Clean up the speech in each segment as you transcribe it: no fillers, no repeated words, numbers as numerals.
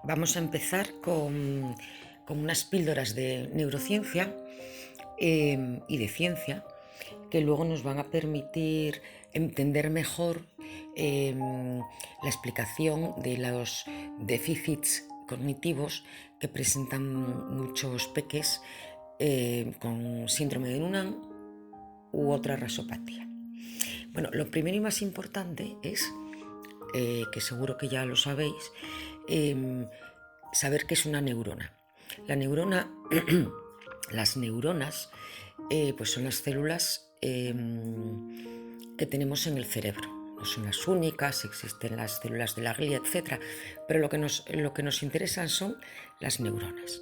Vamos a empezar con unas píldoras de neurociencia y de ciencia que luego nos van a permitir entender mejor la explicación de los déficits cognitivos que presentan muchos peques con síndrome de Noonan u otra rasopatía. Bueno, lo primero y más importante es, que seguro que ya lo sabéis, saber qué es una neurona. La neurona, las neuronas, pues son las células que tenemos en el cerebro. No son las únicas, existen las células de la glía, etc. Pero lo que nos interesan son las neuronas.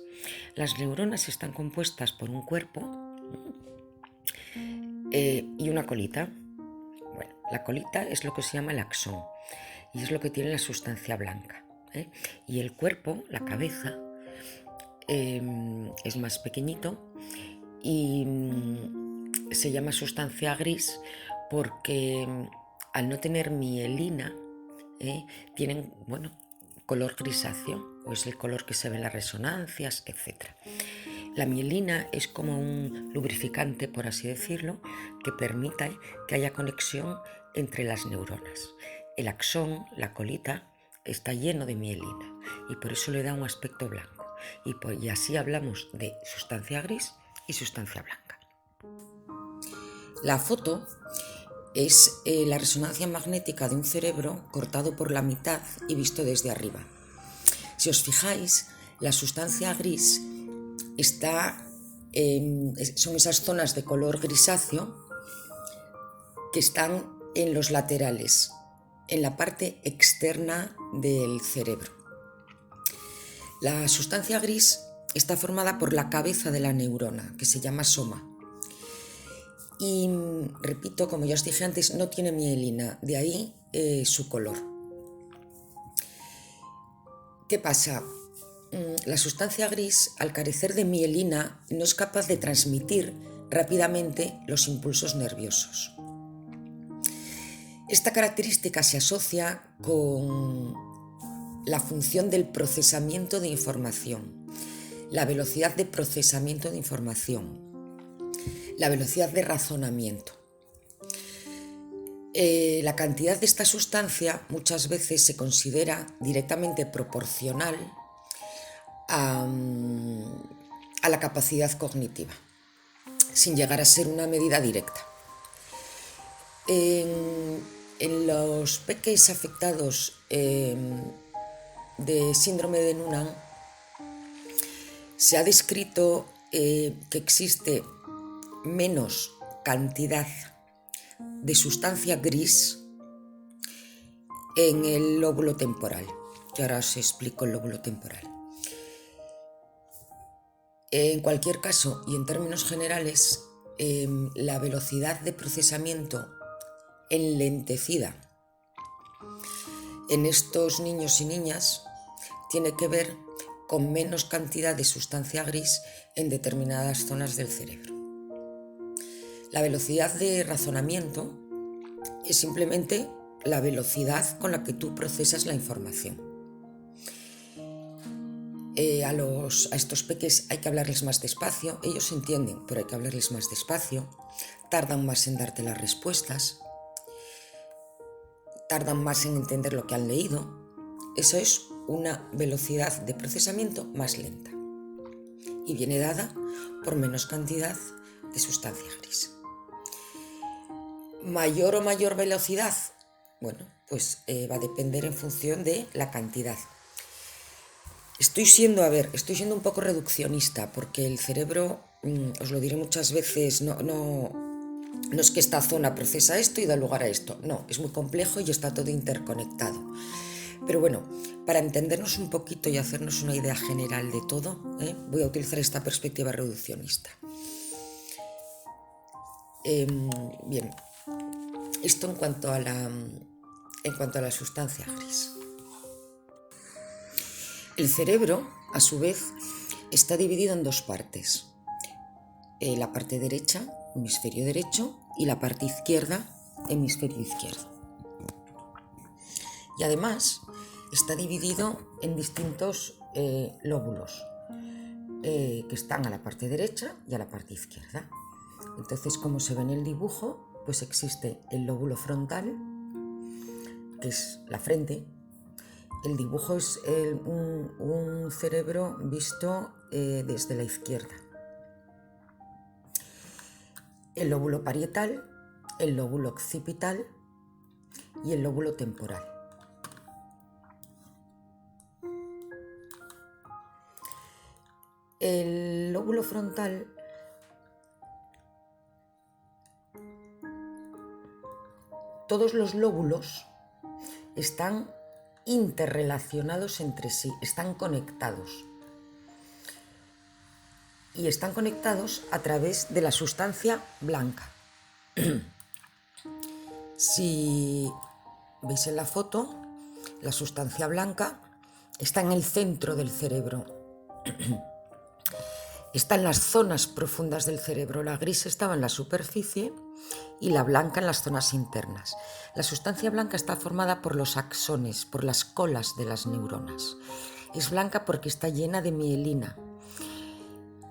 Las neuronas están compuestas por un cuerpo y una colita. Bueno, la colita es lo que se llama el axón y es lo que tiene la sustancia blanca. Y el cuerpo, la cabeza, es más pequeñito y se llama sustancia gris porque al no tener mielina tienen, color grisáceo, o es el color que se ve en las resonancias, etc. La mielina es como un lubrificante, por así decirlo, que permite que haya conexión entre las neuronas. El axón, la colita, está lleno de mielina y por eso le da un aspecto blanco. Y así hablamos de sustancia gris y sustancia blanca. La foto es la resonancia magnética de un cerebro cortado por la mitad y visto desde arriba. Si os fijáis, la sustancia gris son esas zonas de color grisáceo que están en los laterales, en la parte externa del cerebro. La sustancia gris está formada por la cabeza de la neurona, que se llama soma. Y, repito, como ya os dije antes, no tiene mielina, de ahí su color. ¿Qué pasa? La sustancia gris, al carecer de mielina, no es capaz de transmitir rápidamente los impulsos nerviosos. Esta característica se asocia con la función del procesamiento de información, la velocidad de procesamiento de información, la velocidad de razonamiento. La cantidad de esta sustancia muchas veces se considera directamente proporcional a la capacidad cognitiva, sin llegar a ser una medida directa. En los peques afectados de síndrome de Noonan se ha descrito que existe menos cantidad de sustancia gris en el lóbulo temporal, que ahora os explico el lóbulo temporal. En cualquier caso, y en términos generales, la velocidad de procesamiento enlentecida en estos niños y niñas tiene que ver con menos cantidad de sustancia gris en determinadas zonas del cerebro. La velocidad de razonamiento es simplemente la velocidad con la que tú procesas la información. A estos peques hay que hablarles más despacio, ellos entienden, pero hay que hablarles más despacio, tardan más en darte las respuestas, tardan más en entender lo que han leído. Eso es una velocidad de procesamiento más lenta y viene dada por menos cantidad de sustancia gris. Mayor o mayor velocidad, pues va a depender en función de la cantidad. Estoy siendo un poco reduccionista porque el cerebro, os lo diré muchas veces, no es que esta zona procesa esto y da lugar a esto. No, es muy complejo y está todo interconectado. Pero bueno, para entendernos un poquito y hacernos una idea general de todo, voy a utilizar esta perspectiva reduccionista. Bien, esto en cuanto a la sustancia gris. El cerebro, a su vez, está dividido en dos partes. La parte derecha, hemisferio derecho, y la parte izquierda, hemisferio izquierdo. Y además, está dividido en distintos lóbulos que están a la parte derecha y a la parte izquierda. Entonces, como se ve en el dibujo, pues existe el lóbulo frontal, que es la frente. El dibujo es un cerebro visto desde la izquierda. El lóbulo parietal, el lóbulo occipital y el lóbulo temporal. El lóbulo frontal todos los lóbulos están interrelacionados entre sí, están conectados. Y están conectados a través de la sustancia blanca. Si veis en la foto, la sustancia blanca está en el centro del cerebro. Está en las zonas profundas del cerebro. La gris estaba en la superficie y la blanca en las zonas internas. La sustancia blanca está formada por los axones, por las colas de las neuronas. Es blanca porque está llena de mielina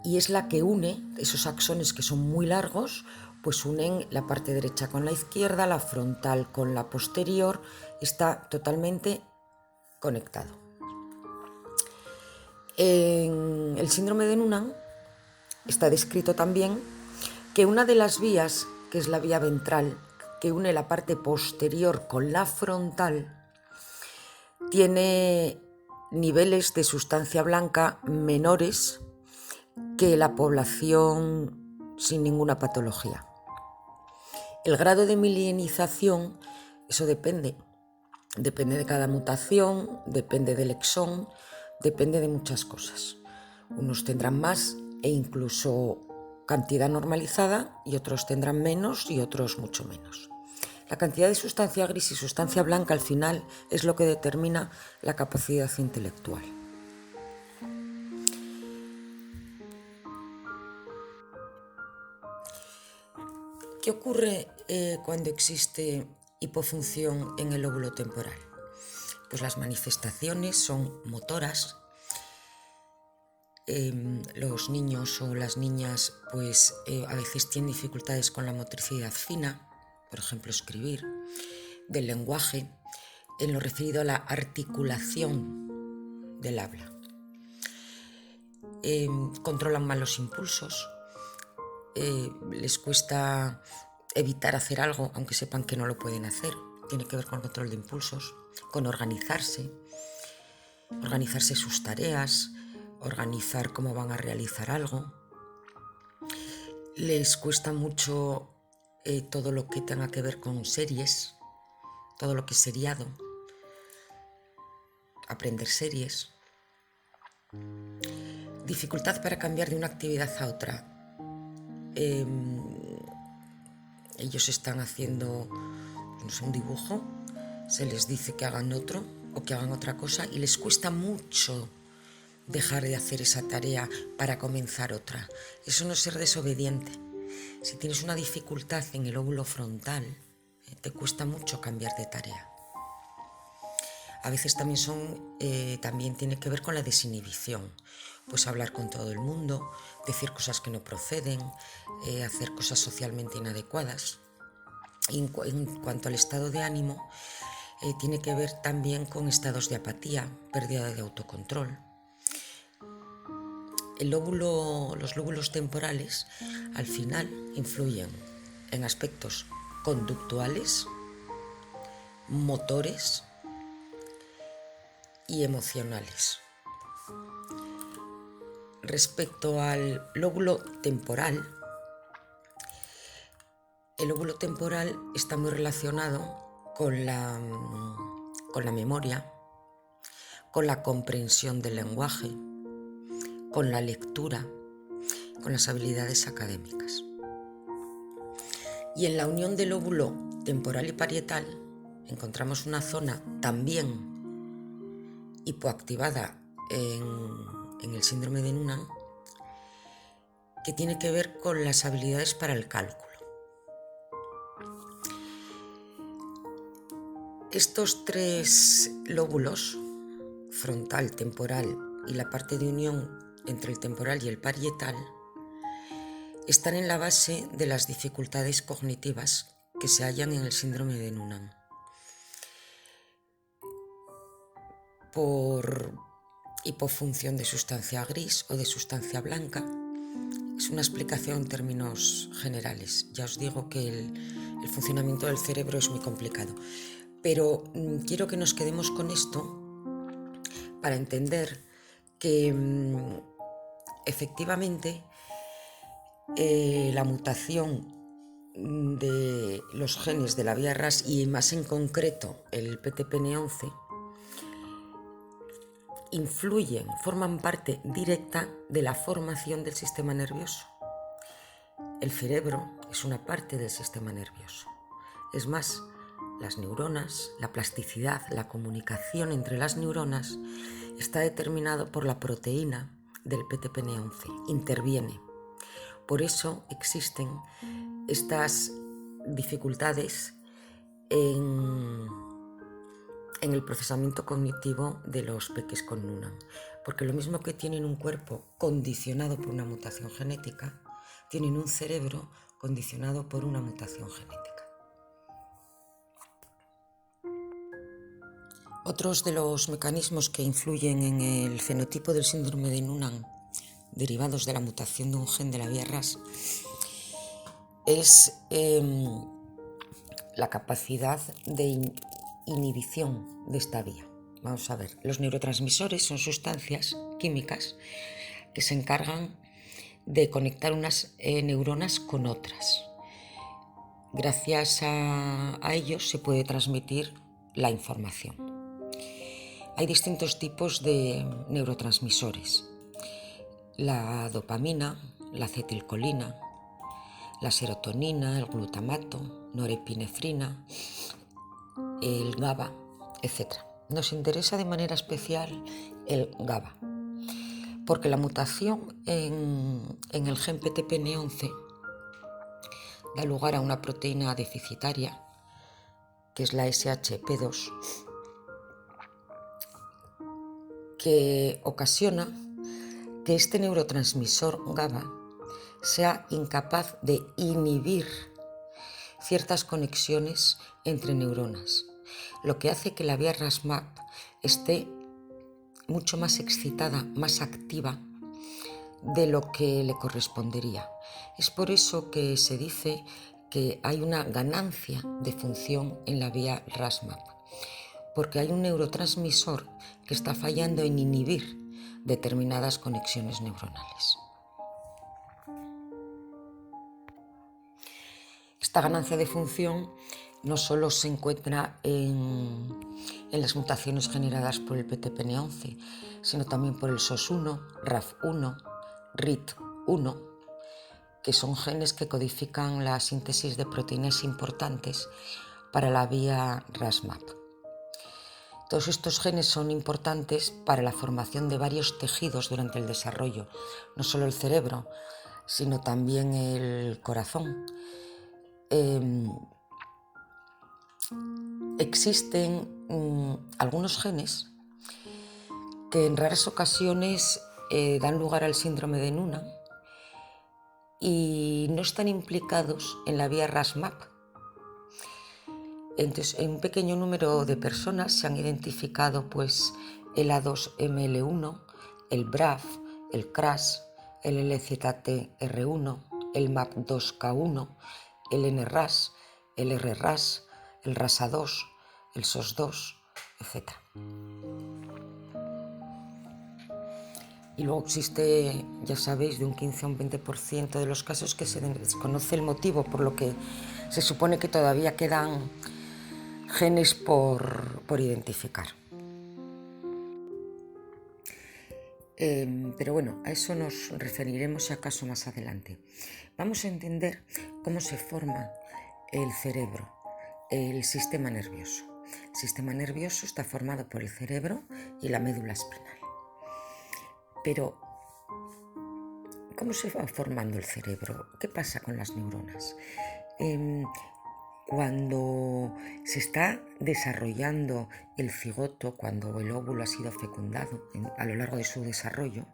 y es la que une esos axones, que son muy largos, pues unen la parte derecha con la izquierda, la frontal con la posterior. Está totalmente conectado. En el síndrome de Noonan está descrito también que una de las vías, que es la vía ventral, que une la parte posterior con la frontal, tiene niveles de sustancia blanca menores que la población sin ninguna patología. El grado de mielinización, eso depende de cada mutación, depende del exón, depende de muchas cosas. Unos tendrán más e incluso cantidad normalizada y otros tendrán menos y otros mucho menos. La cantidad de sustancia gris y sustancia blanca al final es lo que determina la capacidad intelectual. ¿Qué ocurre cuando existe hipofunción en el lóbulo temporal? Pues las manifestaciones son motoras. Los niños o las niñas pues a veces tienen dificultades con la motricidad fina, por ejemplo escribir, del lenguaje, en lo referido a la articulación del habla. Controlan mal los impulsos, les cuesta evitar hacer algo aunque sepan que no lo pueden hacer. Tiene que ver con el control de impulsos, con organizarse sus tareas, organizar cómo van a realizar algo. Les cuesta mucho todo lo que tenga que ver con series, todo lo que es seriado, aprender series. Dificultad para cambiar de una actividad a otra. Ellos están haciendo, no sé, un dibujo, se les dice que hagan otro o que hagan otra cosa y les cuesta mucho dejar de hacer esa tarea para comenzar otra. Eso no es ser desobediente. Si tienes una dificultad en el lóbulo frontal, te cuesta mucho cambiar de tarea. A veces también tiene que ver con la desinhibición. Pues hablar con todo el mundo, decir cosas que no proceden, hacer cosas socialmente inadecuadas. Y en cuanto al estado de ánimo, tiene que ver también con estados de apatía, pérdida de autocontrol. Los lóbulos temporales al final influyen en aspectos conductuales, motores y emocionales. Respecto al lóbulo temporal, el lóbulo temporal está muy relacionado con la memoria, con la comprensión del lenguaje, con la lectura, con las habilidades académicas. Y en la unión del lóbulo temporal y parietal encontramos una zona también hipoactivada en el síndrome de Noonan, que tiene que ver con las habilidades para el cálculo. Estos tres lóbulos frontal, temporal y la parte de unión entre el temporal y el parietal están en la base de las dificultades cognitivas que se hallan en el síndrome de Noonan. Por hipofunción de sustancia gris o de sustancia blanca, es una explicación en términos generales. Ya os digo que el funcionamiento del cerebro es muy complicado, pero quiero que nos quedemos con esto para entender que efectivamente la mutación de los genes de la vía RAS y más en concreto el PTPN11 influyen, forman parte directa de la formación del sistema nervioso. El cerebro es una parte del sistema nervioso. Es más, las neuronas, la plasticidad, la comunicación entre las neuronas está determinado por la proteína del PTPN11. Interviene. Por eso existen estas dificultades en el procesamiento cognitivo de los peques con Noonan, porque lo mismo que tienen un cuerpo condicionado por una mutación genética, tienen un cerebro condicionado por una mutación genética. Otros de los mecanismos que influyen en el fenotipo del síndrome de Noonan, derivados de la mutación de un gen de la vía RAS, es la capacidad de inhibición de esta vía. Vamos a ver, los neurotransmisores son sustancias químicas que se encargan de conectar unas neuronas con otras. Gracias a ellos se puede transmitir la información. Hay distintos tipos de neurotransmisores: la dopamina, la acetilcolina, la serotonina, el glutamato, norepinefrina, el GABA, etc. Nos interesa de manera especial el GABA, porque la mutación en el gen PTPN11 da lugar a una proteína deficitaria, que es la SHP2, que ocasiona que este neurotransmisor GABA sea incapaz de inhibir ciertas conexiones entre neuronas, lo que hace que la vía RAS-MAP esté mucho más excitada, más activa de lo que le correspondería. Es por eso que se dice que hay una ganancia de función en la vía RAS-MAP, porque hay un neurotransmisor que está fallando en inhibir determinadas conexiones neuronales. Esta ganancia de función no solo se encuentra en las mutaciones generadas por el PTPN11, sino también por el SOS1, RAF1, RIT1, que son genes que codifican la síntesis de proteínas importantes para la vía RAS-MAP. Todos estos genes son importantes para la formación de varios tejidos durante el desarrollo, no solo el cerebro, sino también el corazón. Existen algunos genes que en raras ocasiones dan lugar al síndrome de Noonan y no están implicados en la vía RAS-MAP. Entonces, en un pequeño número de personas se han identificado el A2ML1, el BRAF, el CRAS, el LZTR1, el MAP2K1, el NRAS, el RRAS, el RASA2, el SOS2, etc. Y luego existe, ya sabéis, de un 15 a un 20% de los casos que se desconoce el motivo, por lo que se supone que todavía quedan genes por identificar. Pero bueno, a eso nos referiremos si acaso más adelante. Vamos a entender cómo se forma el cerebro, el sistema nervioso. El sistema nervioso está formado por el cerebro y la médula espinal. Pero, ¿cómo se va formando el cerebro? ¿Qué pasa con las neuronas? Cuando se está desarrollando el cigoto, cuando el óvulo ha sido fecundado a lo largo de su desarrollo,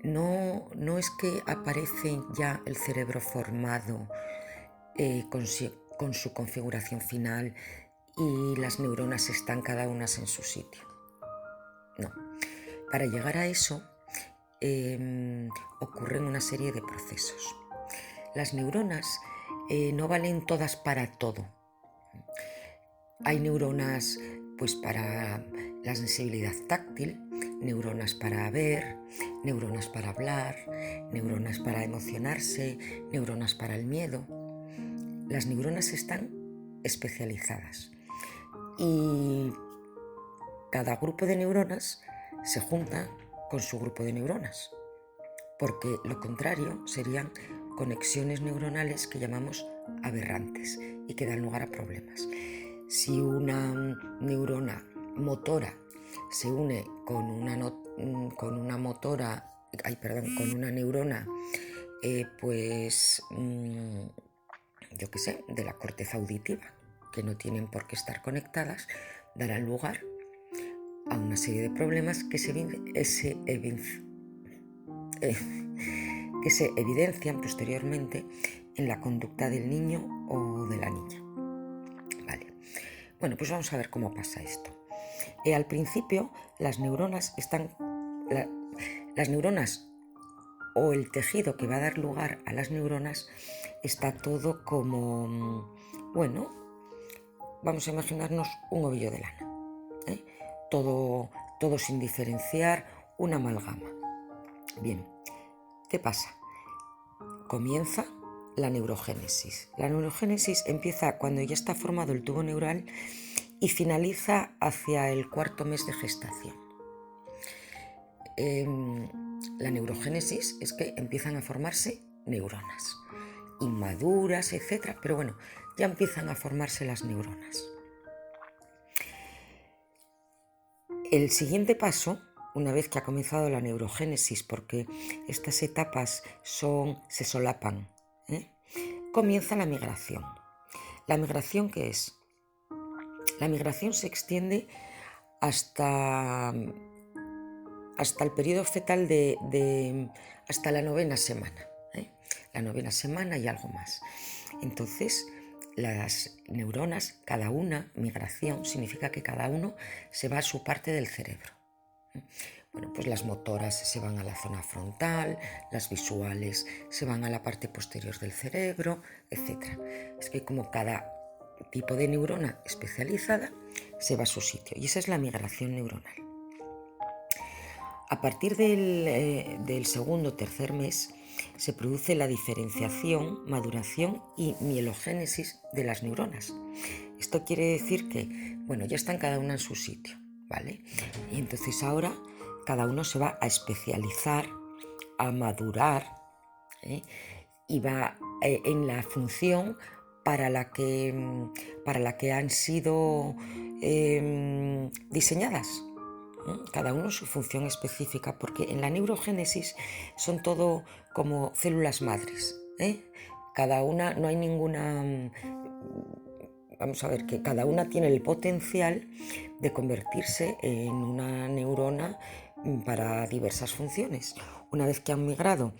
no es que aparece ya el cerebro formado con su configuración final y las neuronas están cada una en su sitio. No. Para llegar a eso ocurren una serie de procesos. Las neuronas no valen todas para todo. Hay neuronas pues para la sensibilidad táctil, neuronas para ver, neuronas para hablar, neuronas para emocionarse, neuronas para el miedo. Las neuronas están especializadas y cada grupo de neuronas se junta con su grupo de neuronas, porque lo contrario serían conexiones neuronales que llamamos aberrantes y que dan lugar a problemas. Si una neurona motora se une con una neurona de la corteza auditiva, que no tienen por qué estar conectadas, darán lugar a una serie de problemas que se evidencian posteriormente en la conducta del niño o de la niña. Vale. Bueno, pues vamos a ver cómo pasa esto. Al principio, las neuronas o el tejido que va a dar lugar a las neuronas está todo como, vamos a imaginarnos un ovillo de lana, todo sin diferenciar, una amalgama. Bien, ¿qué pasa? Comienza la neurogénesis. La neurogénesis empieza cuando ya está formado el tubo neural y finaliza hacia el 4º mes de gestación. La neurogénesis es que empiezan a formarse neuronas, inmaduras, etc. Pero bueno, ya empiezan a formarse las neuronas. El siguiente paso, una vez que ha comenzado la neurogénesis, porque estas etapas se solapan, comienza la migración. ¿La migración qué es? La migración se extiende hasta el periodo fetal hasta la 9ª semana. La 9ª semana y algo más. Entonces, las neuronas, cada una, migración, significa que cada uno se va a su parte del cerebro. Bueno, pues las motoras se van a la zona frontal, las visuales se van a la parte posterior del cerebro, etc. Es que como cada tipo de neurona especializada se va a su sitio, y esa es la migración neuronal. A partir del segundo o tercer mes se produce la diferenciación, maduración y mielogénesis de las neuronas. Esto quiere decir que, ya están cada una en su sitio, ¿vale? Y entonces ahora cada uno se va a especializar, a madurar, y va en la función para la que han sido diseñadas. Cada uno su función específica, porque en la neurogénesis son todo como células madres. Cada una, no hay ninguna... Vamos a ver, que cada una tiene el potencial de convertirse en una neurona para diversas funciones. Una vez que han migrado,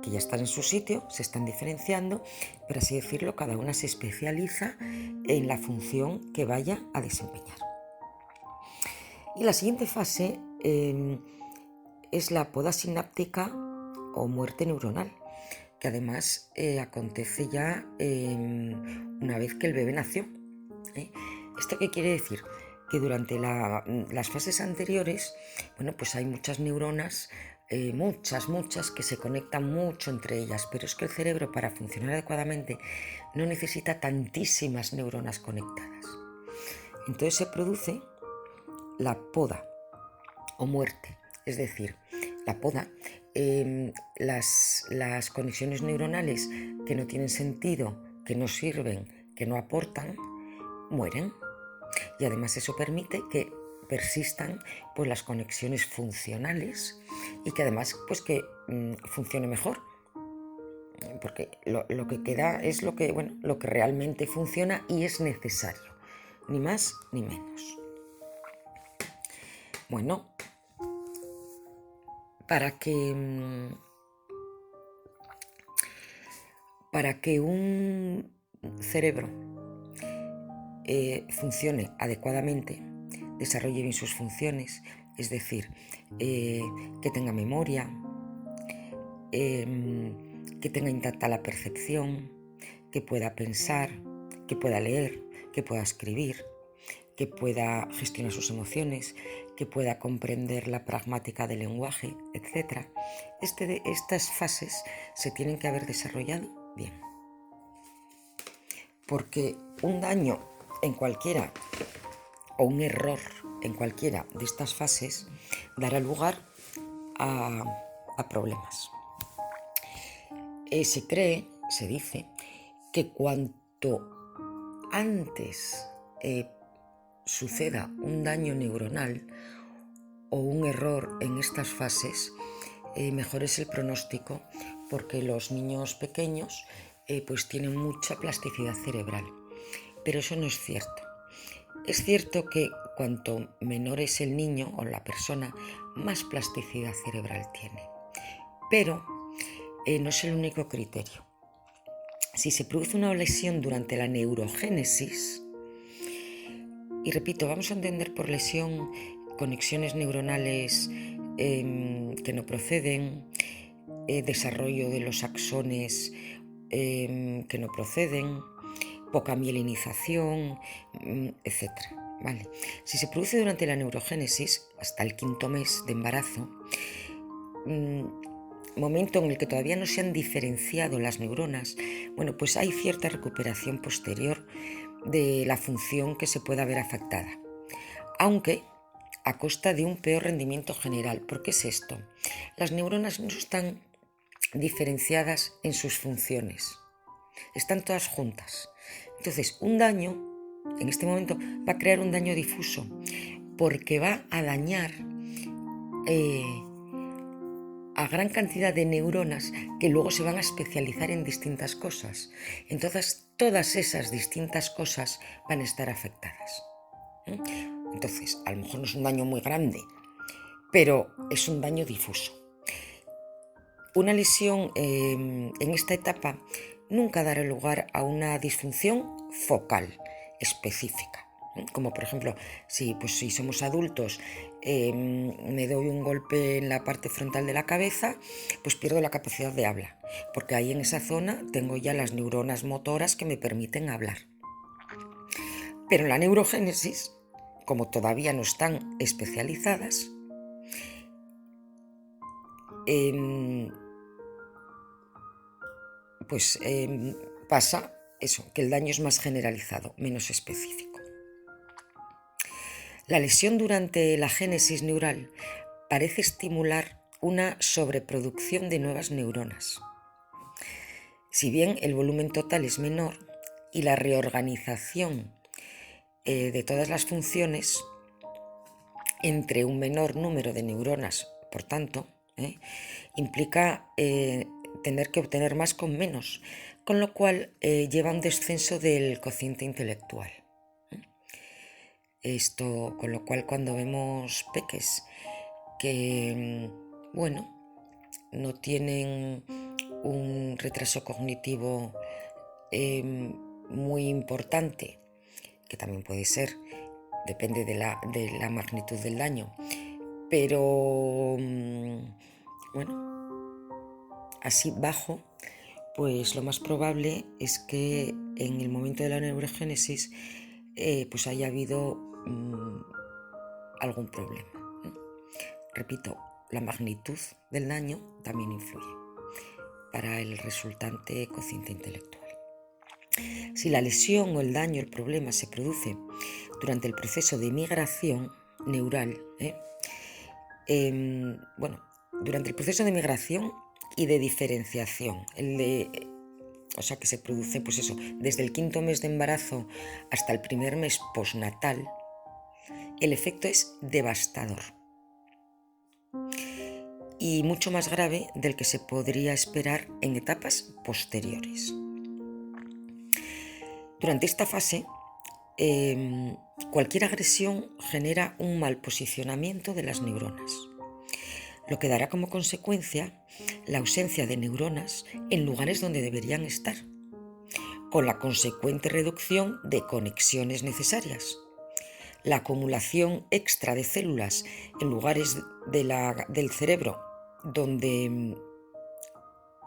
que ya están en su sitio, se están diferenciando, por así decirlo, cada una se especializa en la función que vaya a desempeñar. Y la siguiente fase es la poda sináptica o muerte neuronal, que además acontece ya una vez que el bebé nació. ¿Esto qué quiere decir? Que durante las fases anteriores, pues hay muchas neuronas, muchas que se conectan mucho entre ellas, pero es que el cerebro, para funcionar adecuadamente, no necesita tantísimas neuronas conectadas. Entonces se produce la poda o muerte, es decir, la poda, las conexiones neuronales que no tienen sentido, que no sirven, que no aportan, mueren, y además eso permite que persistan las conexiones funcionales y que además que funcione mejor. porque lo que queda es lo que realmente funciona y es necesario, ni más ni menos. Bueno, para que un cerebro funcione adecuadamente, desarrolle bien sus funciones, es decir, que tenga memoria, que tenga intacta la percepción, que pueda pensar, que pueda leer, que pueda escribir, que pueda gestionar sus emociones, que pueda comprender la pragmática del lenguaje, etc. Estas fases se tienen que haber desarrollado bien. Porque un daño en cualquiera o un error en cualquiera de estas fases dará lugar a problemas. Se dice, que cuanto antes suceda un daño neuronal o un error en estas fases, mejor es el pronóstico, porque los niños pequeños pues tienen mucha plasticidad cerebral. Pero eso no es cierto. Es cierto que cuanto menor es el niño o la persona, más plasticidad cerebral tiene. Pero no es el único criterio. Si se produce una lesión durante la neurogénesis, y repito, vamos a entender por lesión conexiones neuronales que no proceden, desarrollo de los axones que no proceden, poca mielinización, etc. ¿Vale? Si se produce durante la neurogénesis, hasta el 5º mes de embarazo, momento en el que todavía no se han diferenciado las neuronas, bueno, pues hay cierta recuperación posterior de la función que se pueda ver afectada, aunque a costa de un peor rendimiento general. ¿Por qué es esto? Las neuronas no están diferenciadas en sus funciones, están todas juntas. Entonces, un daño, en este momento, va a crear un daño difuso, porque va a dañar a gran cantidad de neuronas que luego se van a especializar en distintas cosas. Entonces, todas esas distintas cosas van a estar afectadas. Entonces, a lo mejor no es un daño muy grande, pero es un daño difuso. Una lesión en esta etapa nunca dará lugar a una disfunción focal específica. Como por ejemplo, si somos adultos, me doy un golpe en la parte frontal de la cabeza, pues pierdo la capacidad de habla, porque ahí en esa zona tengo ya las neuronas motoras que me permiten hablar. Pero en la neurogénesis, como todavía no están especializadas, pasa eso, que el daño es más generalizado, menos específico. La lesión durante la génesis neural parece estimular una sobreproducción de nuevas neuronas. Si bien el volumen total es menor y la reorganización de todas las funciones entre un menor número de neuronas, por tanto, implica tener que obtener más con menos, con lo cual lleva a un descenso del cociente intelectual. Esto, con lo cual, cuando vemos peques que, no tienen un retraso cognitivo muy importante, que también puede ser, depende de la magnitud del daño, pero así bajo, pues lo más probable es que en el momento de la neurogénesis pues haya habido algún problema. Repito, la magnitud del daño también influye para el resultante cociente intelectual. Si la lesión o el daño, el problema, se produce durante el proceso de migración neural, durante el proceso de migración y de diferenciación, que se produce desde el 5º mes de embarazo hasta el primer mes postnatal, el efecto es devastador. y mucho más grave del que se podría esperar en etapas posteriores. Durante esta fase, cualquier agresión genera un mal posicionamiento de las neuronas, lo que dará como consecuencia la ausencia de neuronas en lugares donde deberían estar, con la consecuente reducción de conexiones necesarias, la acumulación extra de células en lugares del cerebro donde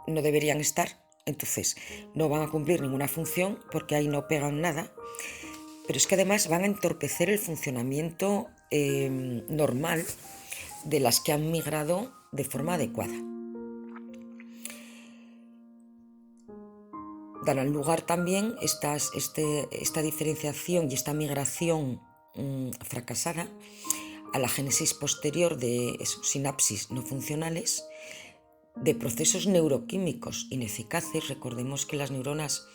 no deberían estar, entonces no van a cumplir ninguna función porque ahí no pegan nada, pero es que además van a entorpecer el funcionamiento normal de las que han migrado de forma adecuada. Darán lugar también esta diferenciación y esta migración fracasada a la génesis posterior de sinapsis no funcionales, de procesos neuroquímicos ineficaces. Recordemos que las neuronas,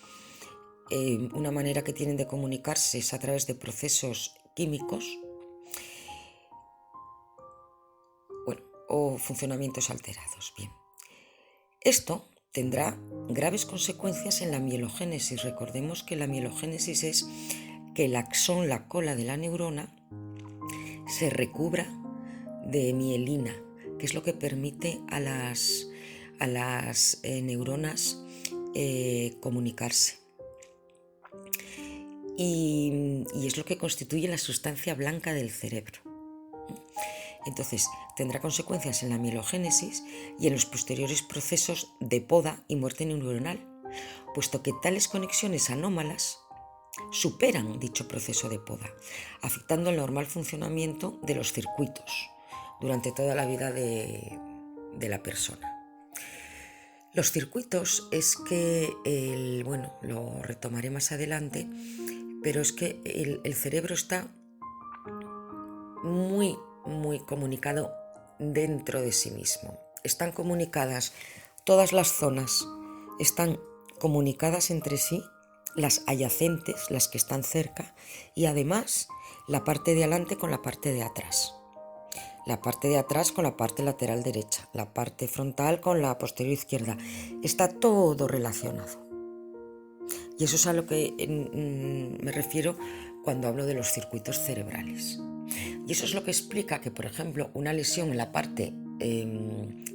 una manera que tienen de comunicarse es a través de procesos químicos, o funcionamientos alterados. Bien, esto tendrá graves consecuencias en la mielogénesis. Recordemos que la mielogénesis es que el axón, la cola de la neurona, se recubra de mielina, que es lo que permite a las neuronas comunicarse. Y es lo que constituye la sustancia blanca del cerebro. Entonces, tendrá consecuencias en la mielogénesis y en los posteriores procesos de poda y muerte neuronal, puesto que tales conexiones anómalas superan dicho proceso de poda, afectando el normal funcionamiento de los circuitos durante toda la vida de la persona. Los circuitos es que, lo retomaré más adelante, pero es que el cerebro está muy comunicado dentro de sí mismo. Están comunicadas todas las zonas, están comunicadas entre sí, las adyacentes, las que están cerca, y además la parte de adelante con la parte de atrás, la parte de atrás con la parte lateral derecha, la parte frontal con la posterior izquierda. Está todo relacionado. Y eso es a lo que me refiero cuando hablo de los circuitos cerebrales. Y eso es lo que explica que, por ejemplo, una lesión en la parte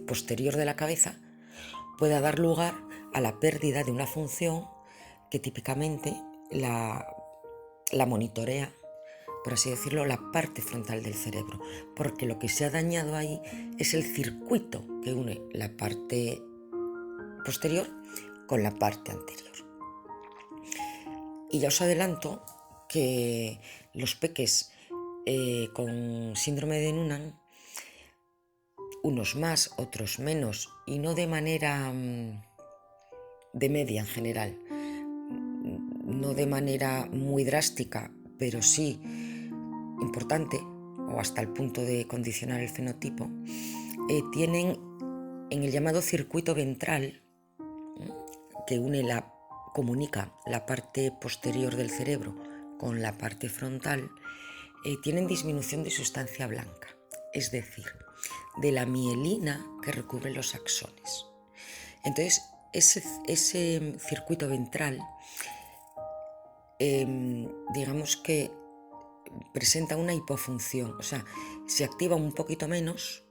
posterior de la cabeza pueda dar lugar a la pérdida de una función que típicamente la monitorea, por así decirlo, la parte frontal del cerebro, porque lo que se ha dañado ahí es el circuito que une la parte posterior con la parte anterior. Y ya os adelanto que los peques con síndrome de Noonan, unos más, otros menos, y no de manera de media en general, no de manera muy drástica, pero sí importante, o hasta el punto de condicionar el fenotipo, tienen en el llamado circuito ventral, que comunica la parte posterior del cerebro con la parte frontal, tienen disminución de sustancia blanca, es decir, de la mielina que recubre los axones. Entonces, ese circuito ventral, digamos que presenta una hipofunción, o sea, se activa un poquito menos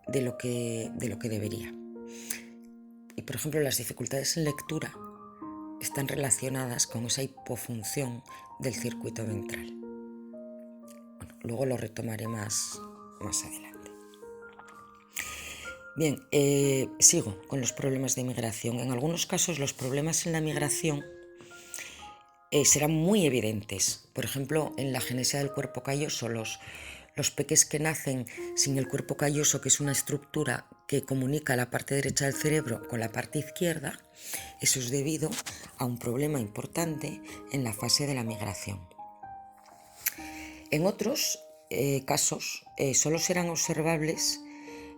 de lo que debería. Y, por ejemplo, las dificultades en lectura están relacionadas con esa hipofunción del circuito ventral. Bueno, luego lo retomaré más adelante. Bien, sigo con los problemas de migración. En algunos casos los problemas en la migración serán muy evidentes. Por ejemplo, en la genesia del cuerpo calloso, los peques que nacen sin el cuerpo calloso, que es una estructura que comunica la parte derecha del cerebro con la parte izquierda, eso es debido a un problema importante en la fase de la migración. En otros casos solo serán observables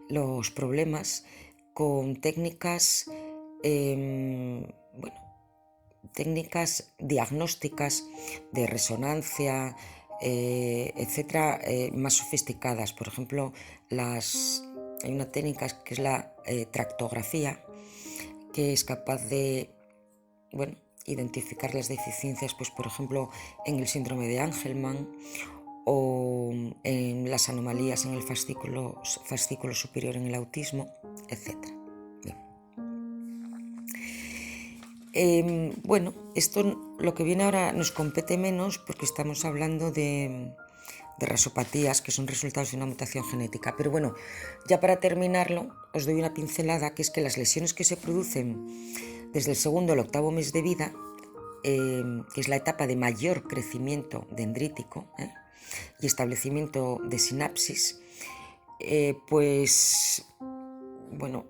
los problemas con técnicas técnicas diagnósticas de resonancia, etcétera, más sofisticadas. Por ejemplo, las hay una técnica que es la tractografía, que es capaz de, bueno, identificar las deficiencias, pues por ejemplo, en el síndrome de Angelman o en las anomalías en el fascículo superior en el autismo, etc. Bueno, esto lo que viene ahora nos compete menos porque estamos hablando de rasopatías que son resultados de una mutación genética. Pero bueno, ya para terminarlo, os doy una pincelada, que es que las lesiones que se producen desde el segundo al octavo mes de vida, que es la etapa de mayor crecimiento dendrítico y establecimiento de sinapsis, pues bueno,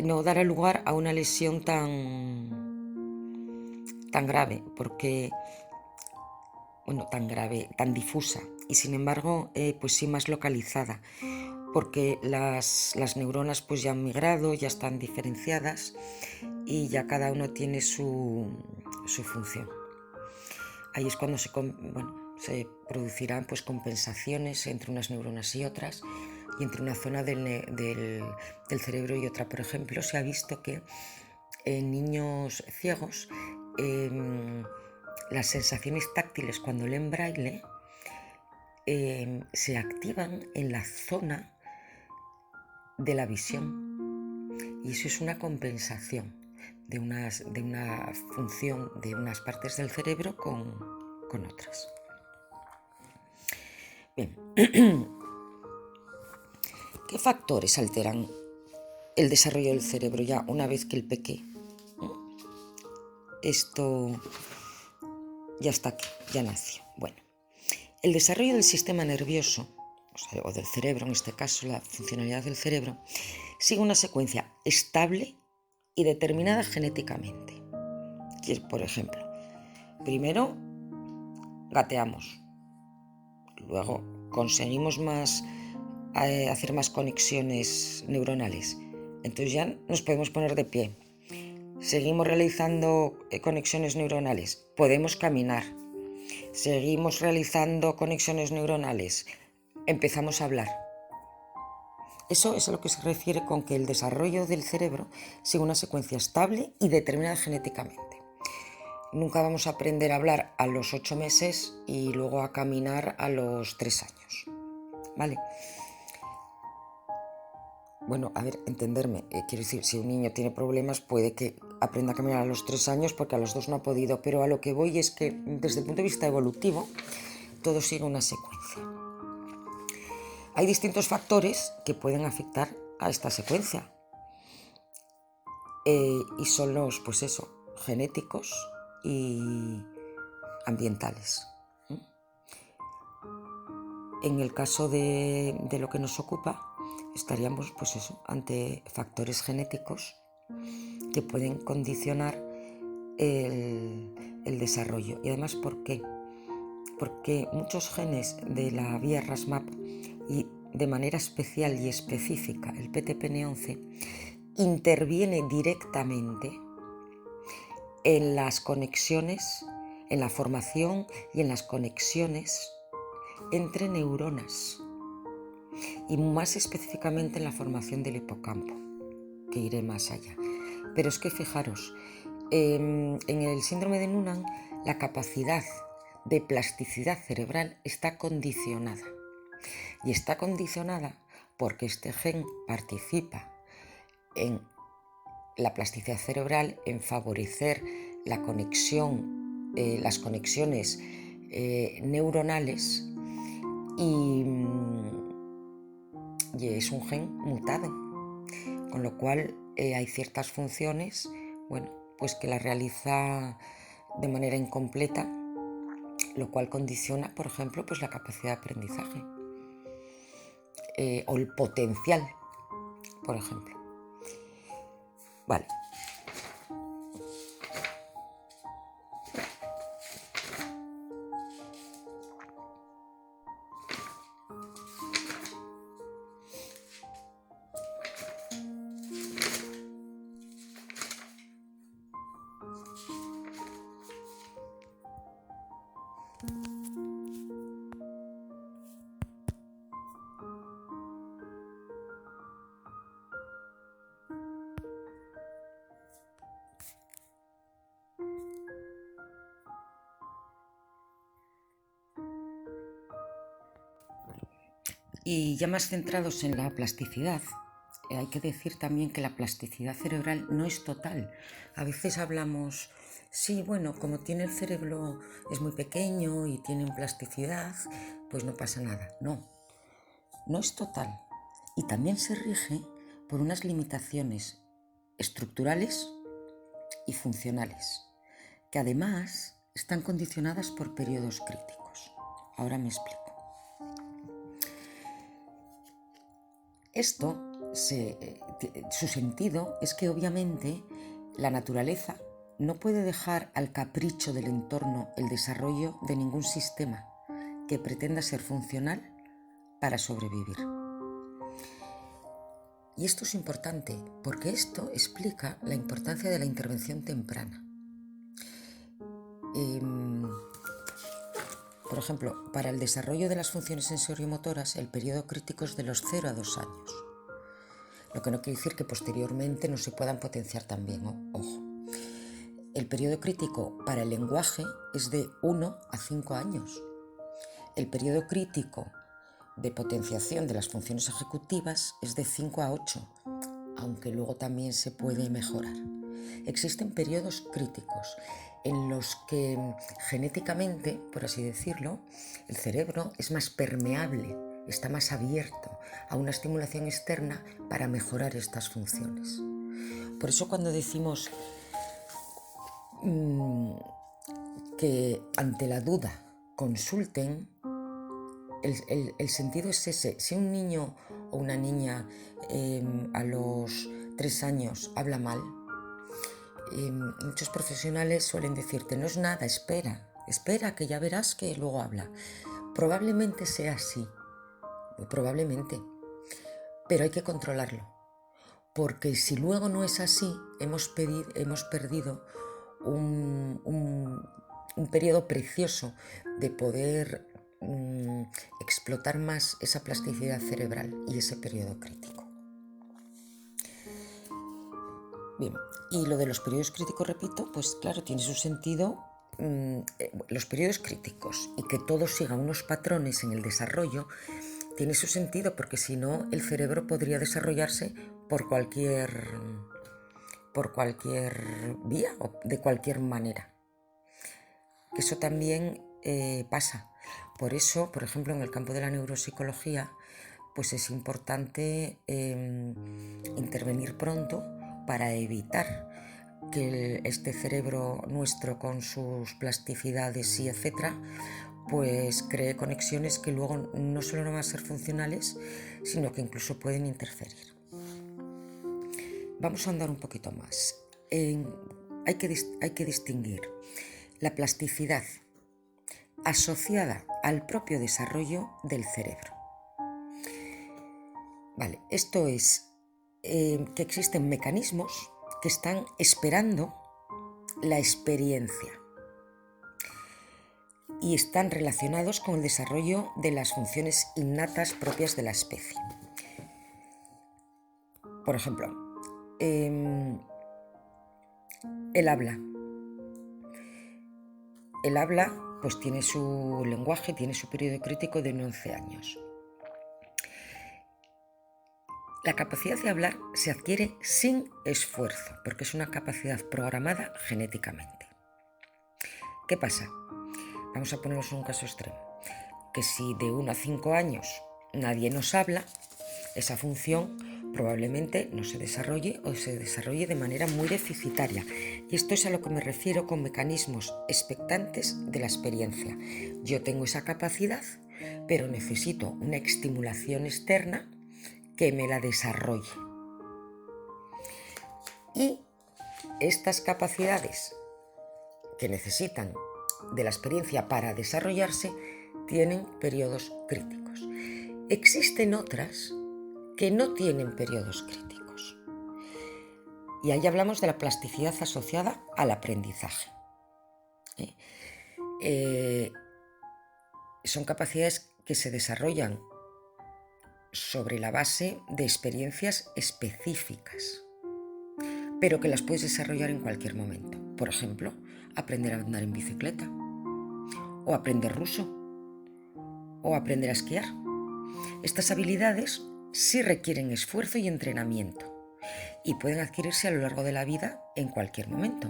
no dará lugar a una lesión tan grave, porque, bueno, tan difusa, y sin embargo, pues sí más localizada, porque las neuronas pues ya han migrado, ya están diferenciadas y ya cada uno tiene su función. Ahí es cuando se producirán pues compensaciones entre unas neuronas y otras, y entre una zona del cerebro y otra. Por ejemplo, se ha visto que en niños ciegos las sensaciones táctiles cuando leen braille se activan en la zona de la visión, y eso es una compensación de una función de unas partes del cerebro con otras. Bien. ¿Qué factores alteran el desarrollo del cerebro ya una vez que el peque esto ya está aquí, ya nació? Bueno, el desarrollo del sistema nervioso, o del cerebro, en este caso la funcionalidad del cerebro, sigue una secuencia estable y determinada genéticamente. Por ejemplo, primero gateamos, luego conseguimos hacer más conexiones neuronales, entonces ya nos podemos poner de pie. Seguimos realizando conexiones neuronales, podemos caminar. Seguimos realizando conexiones neuronales, empezamos a hablar. Eso es a lo que se refiere con que el desarrollo del cerebro sigue una secuencia estable y determinada genéticamente. Nunca vamos a aprender a hablar a los 8 meses y luego a caminar a los 3 años. ¿Vale? Bueno, a ver, entenderme. Quiero decir, si un niño tiene problemas, puede que aprenda a caminar a los 3 años porque a los 2 no ha podido. Pero a lo que voy es que, desde el punto de vista evolutivo, todo sigue una secuencia. Hay distintos factores que pueden afectar a esta secuencia. Y son los, pues eso, genéticos y ambientales. En el caso de lo que nos ocupa, estaríamos pues eso, ante factores genéticos que pueden condicionar el desarrollo. Y además, ¿por qué? Porque muchos genes de la vía RAS-MAP, y de manera especial y específica el PTPN11, interviene directamente en las conexiones, en la formación y en las conexiones entre neuronas, y más específicamente en la formación del hipocampo, que iré más allá. Pero es que fijaros, en el síndrome de Noonan la capacidad de plasticidad cerebral está condicionada, y está condicionada porque este gen participa en la plasticidad cerebral, en favorecer la conexión, las conexiones neuronales, y es un gen mutado, con lo cual hay ciertas funciones, bueno, pues que las realiza de manera incompleta, lo cual condiciona, por ejemplo, pues la capacidad de aprendizaje o el potencial, por ejemplo. Vale. Y ya más centrados en la plasticidad, hay que decir también que la plasticidad cerebral no es total. A veces hablamos, sí, bueno, como tiene el cerebro, es muy pequeño y tiene plasticidad, pues no pasa nada. No, no es total. Y también se rige por unas limitaciones estructurales y funcionales, que además están condicionadas por periodos críticos. Ahora me explico. Su sentido es que obviamente la naturaleza no puede dejar al capricho del entorno el desarrollo de ningún sistema que pretenda ser funcional para sobrevivir. Y esto es importante porque esto explica la importancia de la intervención temprana. Por ejemplo, para el desarrollo de las funciones sensoriomotoras, el periodo crítico es de los 0 a 2 años. Lo que no quiere decir que posteriormente no se puedan potenciar también, ojo. El periodo crítico para el lenguaje es de 1 a 5 años. El periodo crítico de potenciación de las funciones ejecutivas es de 5 a 8, aunque luego también se puede mejorar. Existen periodos críticos en los que genéticamente, por así decirlo, el cerebro es más permeable, está más abierto a una estimulación externa para mejorar estas funciones. Por eso cuando decimos que ante la duda consulten, el sentido es ese. Si un niño o una niña a los 3 años habla mal, muchos profesionales suelen decirte, no es nada, espera que ya verás que luego habla. Probablemente sea así, probablemente, pero hay que controlarlo, porque si luego no es así, hemos perdido un periodo precioso de poder explotar más esa plasticidad cerebral y ese periodo crítico. Bien, y lo de los periodos críticos, repito, pues claro, tiene su sentido. Los periodos críticos y que todo siga unos patrones en el desarrollo tiene su sentido, porque si no el cerebro podría desarrollarse por cualquier vía o de cualquier manera. Eso también pasa. Por eso, por ejemplo, en el campo de la neuropsicología, pues es importante intervenir pronto para evitar que este cerebro nuestro, con sus plasticidades y etcétera, pues cree conexiones que luego no solo no van a ser funcionales, sino que incluso pueden interferir. Vamos a andar un poquito más. Hay que distinguir la plasticidad asociada al propio desarrollo del cerebro. Vale, esto es que existen mecanismos que están esperando la experiencia y están relacionados con el desarrollo de las funciones innatas propias de la especie. Por ejemplo, el habla. El habla pues tiene su lenguaje, tiene su periodo crítico de 11 años. La capacidad de hablar se adquiere sin esfuerzo, porque es una capacidad programada genéticamente. ¿Qué pasa? Vamos a ponernos en un caso extremo, que si de 1 a 5 años nadie nos habla, esa función probablemente no se desarrolle o se desarrolle de manera muy deficitaria. Y esto es a lo que me refiero con mecanismos expectantes de la experiencia. Yo tengo esa capacidad, pero necesito una estimulación externa que me la desarrolle. Y estas capacidades que necesitan de la experiencia para desarrollarse tienen periodos críticos. Existen otras que no tienen periodos críticos. Y ahí hablamos de la plasticidad asociada al aprendizaje. Son capacidades que se desarrollan sobre la base de experiencias específicas, pero que las puedes desarrollar en cualquier momento. Por ejemplo, aprender a andar en bicicleta, o aprender ruso, o aprender a esquiar. Estas habilidades sí requieren esfuerzo y entrenamiento y pueden adquirirse a lo largo de la vida en cualquier momento.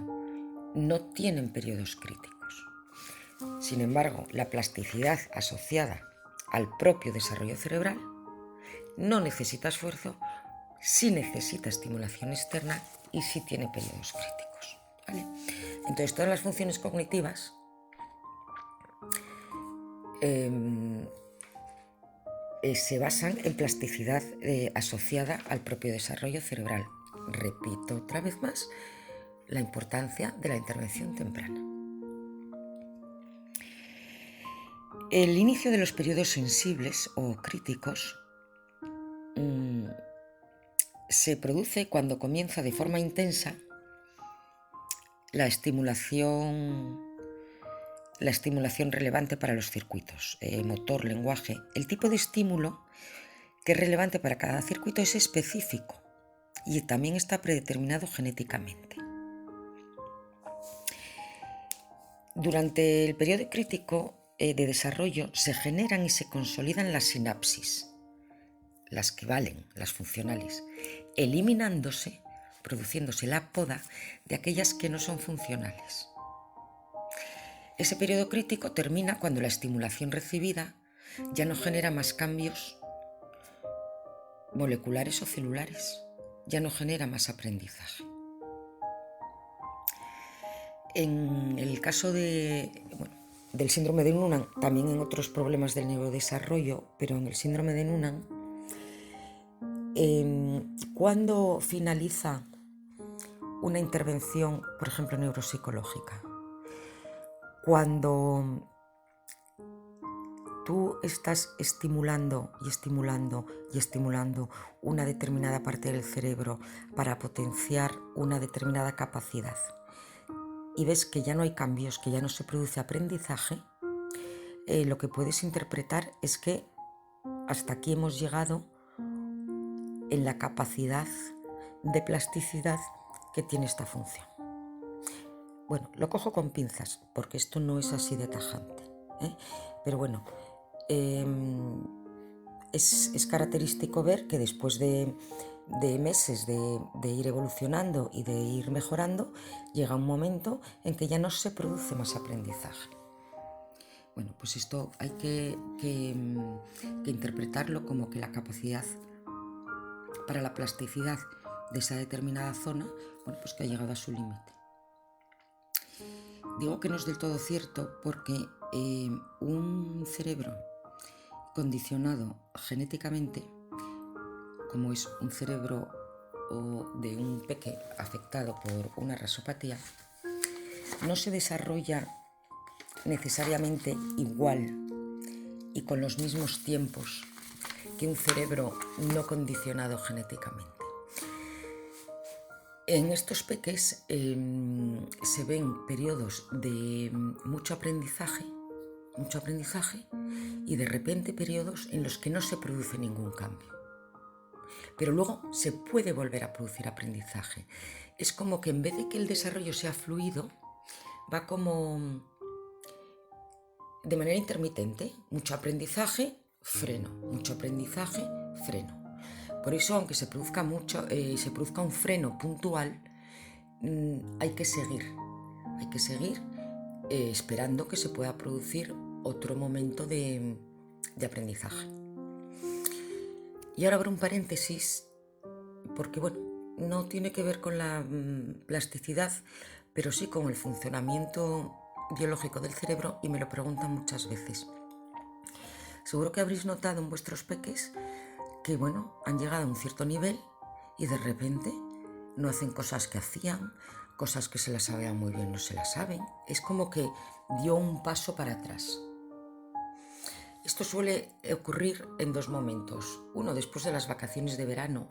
No tienen periodos críticos. Sin embargo, la plasticidad asociada al propio desarrollo cerebral no necesita esfuerzo, sí necesita estimulación externa y sí tiene periodos críticos, ¿vale? Entonces, todas las funciones cognitivas se basan en plasticidad asociada al propio desarrollo cerebral. Repito otra vez más la importancia de la intervención temprana. El inicio de los periodos sensibles o críticos se produce cuando comienza de forma intensa la estimulación relevante para los circuitos, motor, lenguaje. El tipo de estímulo que es relevante para cada circuito es específico y también está predeterminado genéticamente. Durante el periodo crítico de desarrollo se generan y se consolidan las sinapsis, las que valen, las funcionales, eliminándose, produciéndose la poda de aquellas que no son funcionales. Ese periodo crítico termina cuando la estimulación recibida ya no genera más cambios moleculares o celulares, ya no genera más aprendizaje. En el caso del síndrome de Noonan, también en otros problemas del neurodesarrollo, pero en el síndrome de Noonan, ¿cuándo finaliza una intervención, por ejemplo, neuropsicológica? Cuando tú estás estimulando una determinada parte del cerebro para potenciar una determinada capacidad y ves que ya no hay cambios, que ya no se produce aprendizaje, lo que puedes interpretar es que hasta aquí hemos llegado en la capacidad de plasticidad que tiene esta función. Bueno, lo cojo con pinzas porque esto no es así de tajante, pero bueno, es característico ver que después de meses de ir evolucionando y de ir mejorando, llega un momento en que ya no se produce más aprendizaje. Bueno, pues esto hay que interpretarlo como que la capacidad para la plasticidad de esa determinada zona, bueno, pues que ha llegado a su límite. Digo que no es del todo cierto porque un cerebro condicionado genéticamente, como es un cerebro de un peque afectado por una rasopatía, no se desarrolla necesariamente igual y con los mismos tiempos que un cerebro no condicionado genéticamente. En estos peques se ven periodos de mucho aprendizaje y de repente periodos en los que no se produce ningún cambio. Pero luego se puede volver a producir aprendizaje. Es como que en vez de que el desarrollo sea fluido, va como de manera intermitente. Mucho aprendizaje, freno. Mucho aprendizaje, freno. Por eso, aunque se produzca un freno puntual, hay que seguir esperando que se pueda producir otro momento de aprendizaje. Y ahora abro un paréntesis, porque bueno, no tiene que ver con la plasticidad, pero sí con el funcionamiento biológico del cerebro, y me lo preguntan muchas veces. Seguro que habréis notado en vuestros peques que bueno, han llegado a un cierto nivel y de repente no hacen cosas que hacían, cosas que se las sabían muy bien no se las saben. Es como que dio un paso para atrás. Esto suele ocurrir en dos momentos. Uno, después de las vacaciones de verano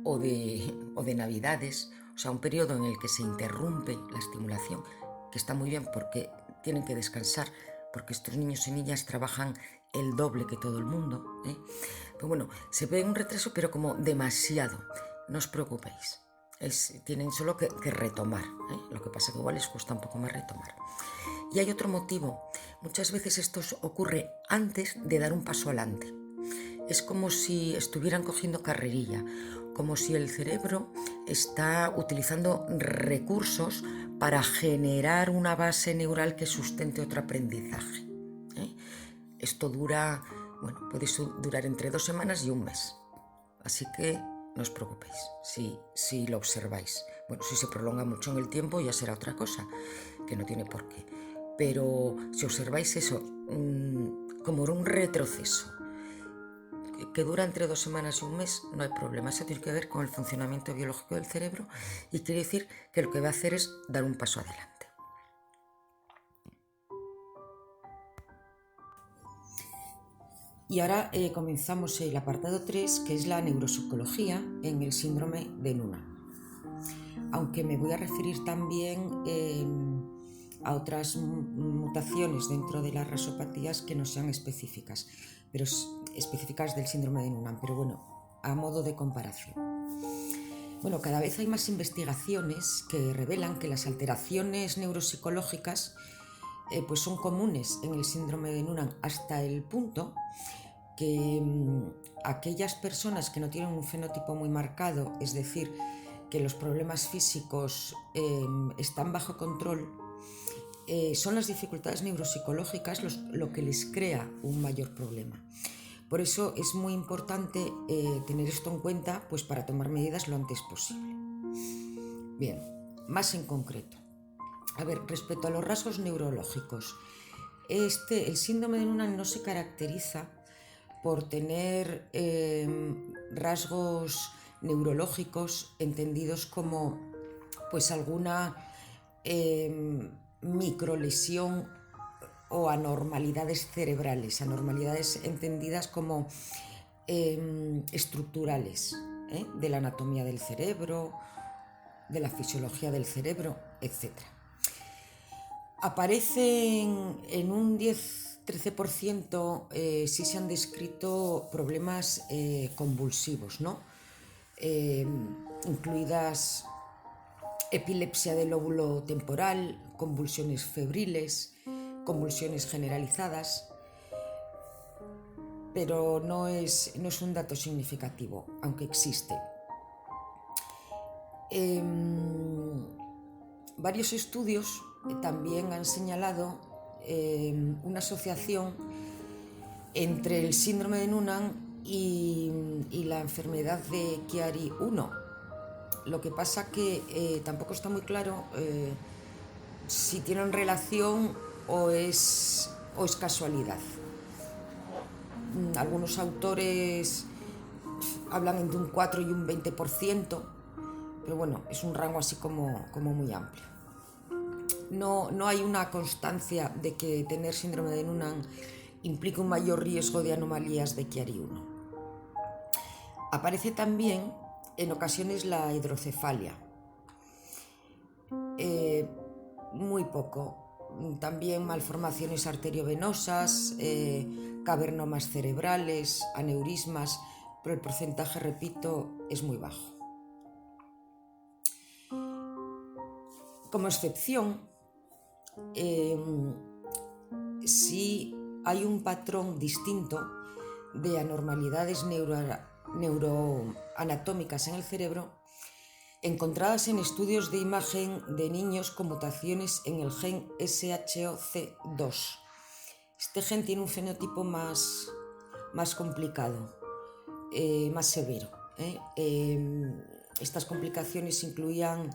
o de Navidades, o sea, un periodo en el que se interrumpe la estimulación, que está muy bien porque tienen que descansar, porque estos niños y niñas trabajan el doble que todo el mundo, Pero bueno, se ve un retraso, pero como demasiado. No os preocupéis. Tienen solo que retomar, Lo que pasa que igual les cuesta un poco más retomar. Y hay otro motivo. Muchas veces esto ocurre antes de dar un paso adelante. es como si estuvieran cogiendo carrerilla, como si el cerebro está utilizando recursos para generar una base neural que sustente otro aprendizaje. Esto dura, puede durar entre 2 semanas y un mes. Así que no os preocupéis si lo observáis. Bueno, si se prolonga mucho en el tiempo ya será otra cosa, que no tiene por qué. Pero si observáis eso, como un retroceso, que dura entre 2 semanas y un mes, no hay problema. Eso tiene que ver con el funcionamiento biológico del cerebro y quiere decir que lo que va a hacer es dar un paso adelante. Y ahora comenzamos el apartado 3, que es la neuropsicología en el síndrome de Noonan. Aunque me voy a referir también a otras mutaciones dentro de las rasopatías que no sean específicas, pero específicas del síndrome de Noonan, pero bueno, a modo de comparación. Bueno, cada vez hay más investigaciones que revelan que las alteraciones neuropsicológicas pues son comunes en el síndrome de Noonan, hasta el punto que aquellas personas que no tienen un fenotipo muy marcado, es decir, que los problemas físicos están bajo control, son las dificultades neuropsicológicas lo que les crea un mayor problema. Por eso es muy importante tener esto en cuenta, pues para tomar medidas lo antes posible. Bien, más en concreto. A ver, respecto a los rasgos neurológicos, el síndrome de Noonan no se caracteriza por tener rasgos neurológicos entendidos como pues alguna microlesión o anormalidades cerebrales, anormalidades entendidas como estructurales, de la anatomía del cerebro, de la fisiología del cerebro, etc. Aparecen en un 10-13%, sí se han descrito problemas convulsivos, ¿no? Incluidas epilepsia del lóbulo temporal, convulsiones febriles, convulsiones generalizadas, pero no es un dato significativo, aunque existe. Varios estudios también han señalado una asociación entre el síndrome de Noonan y la enfermedad de Chiari-1. Lo que pasa que tampoco está muy claro si tienen relación o es casualidad. Algunos autores hablan entre un 4 y un 20%, pero bueno, es un rango así como muy amplio. No hay una constancia de que tener síndrome de Noonan implica un mayor riesgo de anomalías de Chiari-1. Aparece también en ocasiones la hidrocefalia, muy poco. También malformaciones arteriovenosas, cavernomas cerebrales, aneurismas, pero el porcentaje, repito, es muy bajo. Como excepción, si hay un patrón distinto de anormalidades neuroanatómicas en el cerebro, encontradas en estudios de imagen de niños con mutaciones en el gen SHOC2. Este gen tiene un fenotipo más complicado, más severo. Estas complicaciones incluían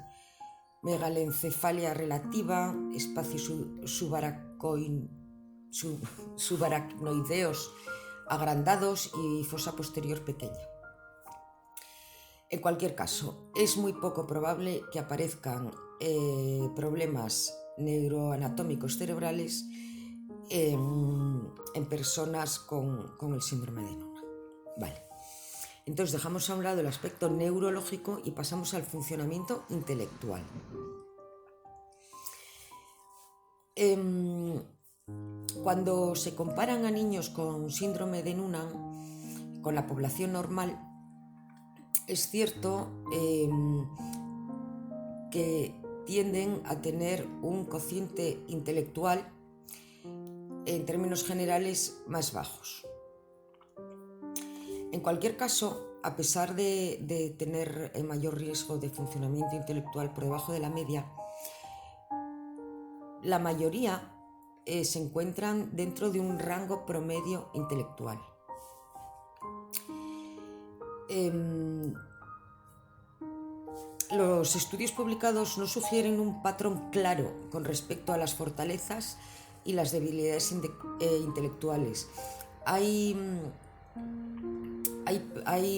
megalencefalia relativa, espacios subaracnoideos agrandados y fosa posterior pequeña. En cualquier caso, es muy poco probable que aparezcan problemas neuroanatómicos cerebrales en personas con el síndrome de Noonan. Vale. Entonces dejamos a un lado el aspecto neurológico y pasamos al funcionamiento intelectual. Cuando se comparan a niños con síndrome de Noonan con la población normal, es cierto que tienden a tener un cociente intelectual en términos generales más bajos. En cualquier caso, a pesar de tener mayor riesgo de funcionamiento intelectual por debajo de la media, la mayoría se encuentran dentro de un rango promedio intelectual. Los estudios publicados no sugieren un patrón claro con respecto a las fortalezas y las debilidades intelectuales. Hay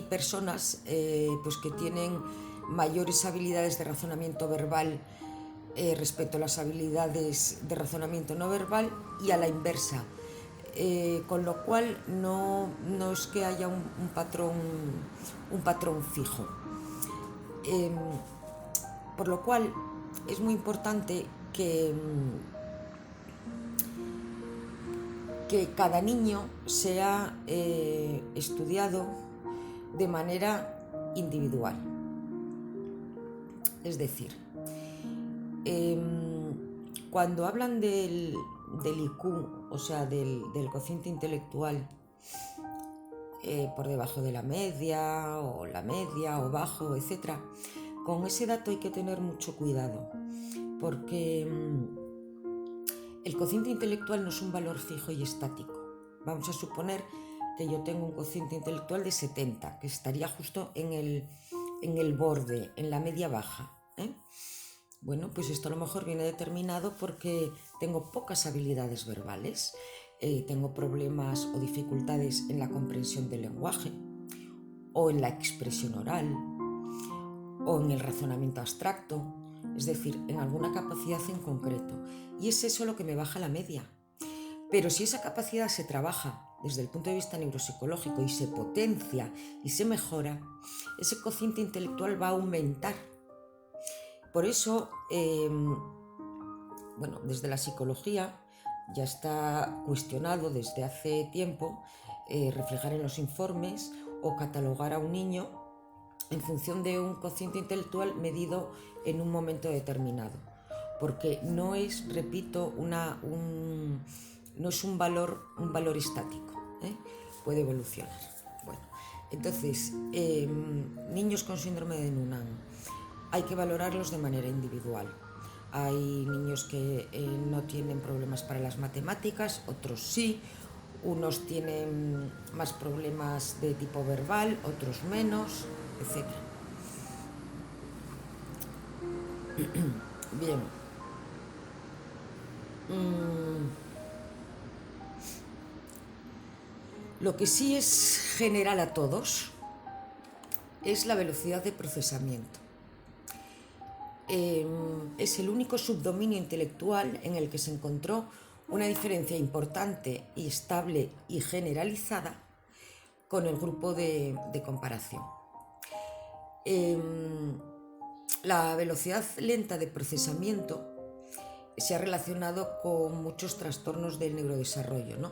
personas pues que tienen mayores habilidades de razonamiento verbal respecto a las habilidades de razonamiento no verbal y a la inversa, con lo cual no es que haya un patrón fijo. Por lo cual es muy importante que cada niño sea estudiado de manera individual. Es decir, cuando hablan del IQ, o sea, del cociente intelectual por debajo de la media o bajo, etc., con ese dato hay que tener mucho cuidado, porque el cociente intelectual no es un valor fijo y estático. Vamos a suponer que yo tengo un cociente intelectual de 70, que estaría justo en el borde, en la media baja. Bueno, pues esto a lo mejor viene determinado porque tengo pocas habilidades verbales, tengo problemas o dificultades en la comprensión del lenguaje, o en la expresión oral, o en el razonamiento abstracto, es decir, en alguna capacidad en concreto. Y es eso lo que me baja la media. Pero si esa capacidad se trabaja desde el punto de vista neuropsicológico y se potencia y se mejora, ese cociente intelectual va a aumentar. Por eso, desde la psicología ya está cuestionado desde hace tiempo reflejar en los informes o catalogar a un niño en función de un cociente intelectual medido en un momento determinado, porque no es, repito, no es un valor estático, puede evolucionar. Bueno, entonces, niños con síndrome de Noonan hay que valorarlos de manera individual. Hay niños que no tienen problemas para las matemáticas, otros sí. Unos tienen más problemas de tipo verbal, otros menos, etc. Bien. Lo que sí es general a todos es la velocidad de procesamiento. Es el único subdominio intelectual en el que se encontró una diferencia importante y estable y generalizada con el grupo de comparación. La velocidad lenta de procesamiento se ha relacionado con muchos trastornos del neurodesarrollo, ¿no?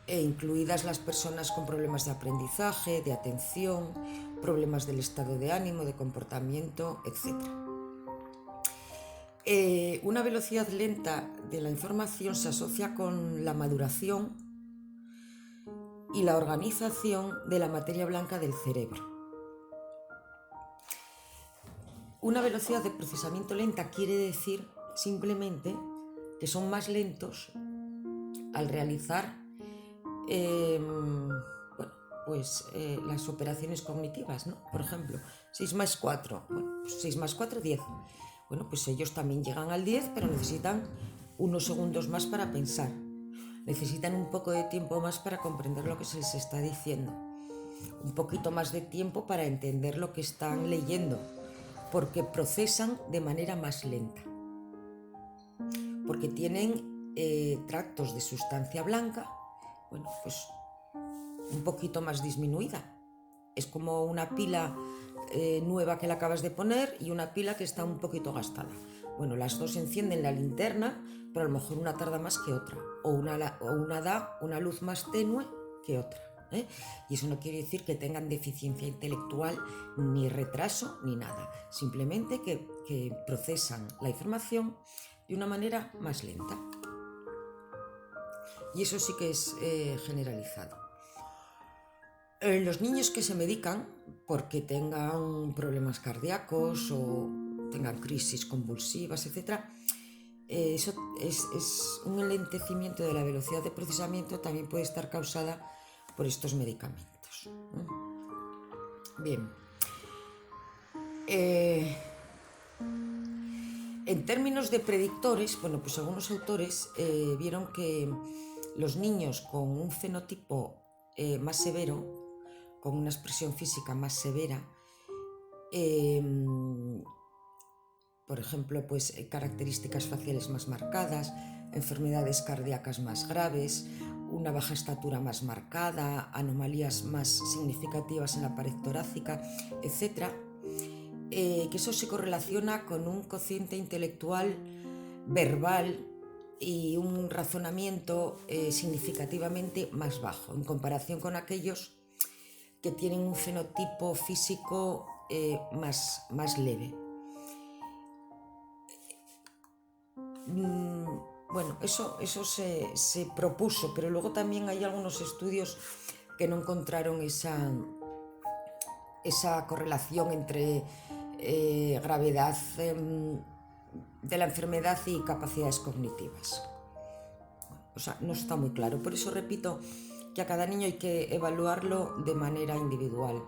Incluidas las personas con problemas de aprendizaje, de atención, problemas del estado de ánimo, de comportamiento, etc. Una velocidad lenta de la información se asocia con la maduración y la organización de la materia blanca del cerebro. Una velocidad de procesamiento lenta quiere decir simplemente que son más lentos al realizar las operaciones cognitivas, ¿no? Por ejemplo, 6 más 4, 6 más 4, 10. Bueno, pues ellos también llegan al 10, pero necesitan unos segundos más para pensar. Necesitan un poco de tiempo más para comprender lo que se les está diciendo. Un poquito más de tiempo para entender lo que están leyendo, porque procesan de manera más lenta. Porque tienen tractos de sustancia blanca, bueno, pues un poquito más disminuida. Es como una pila nueva que le acabas de poner y una pila que está un poquito gastada. Bueno, las dos encienden la linterna, pero a lo mejor una tarda más que otra, o una da una luz más tenue que otra. Y eso no quiere decir que tengan deficiencia intelectual, ni retraso, ni nada. Simplemente que procesan la información de una manera más lenta. Y eso sí que es generalizado. Los niños que se medican porque tengan problemas cardíacos o tengan crisis convulsivas, etc., eso es un enlentecimiento de la velocidad de procesamiento, también puede estar causada por estos medicamentos. Bien. En términos de predictores, bueno, pues algunos autores vieron que los niños con un fenotipo más severo, con una expresión física más severa, por ejemplo, pues características faciales más marcadas, enfermedades cardíacas más graves, una baja estatura más marcada, anomalías más significativas en la pared torácica, etc., que eso se correlaciona con un cociente intelectual verbal y un razonamiento significativamente más bajo en comparación con aquellos que tienen un fenotipo físico más leve. Bueno, eso se propuso, pero luego también hay algunos estudios que no encontraron esa correlación entre gravedad de la enfermedad y capacidades cognitivas. O sea, no está muy claro. Por eso repito que a cada niño hay que evaluarlo de manera individual.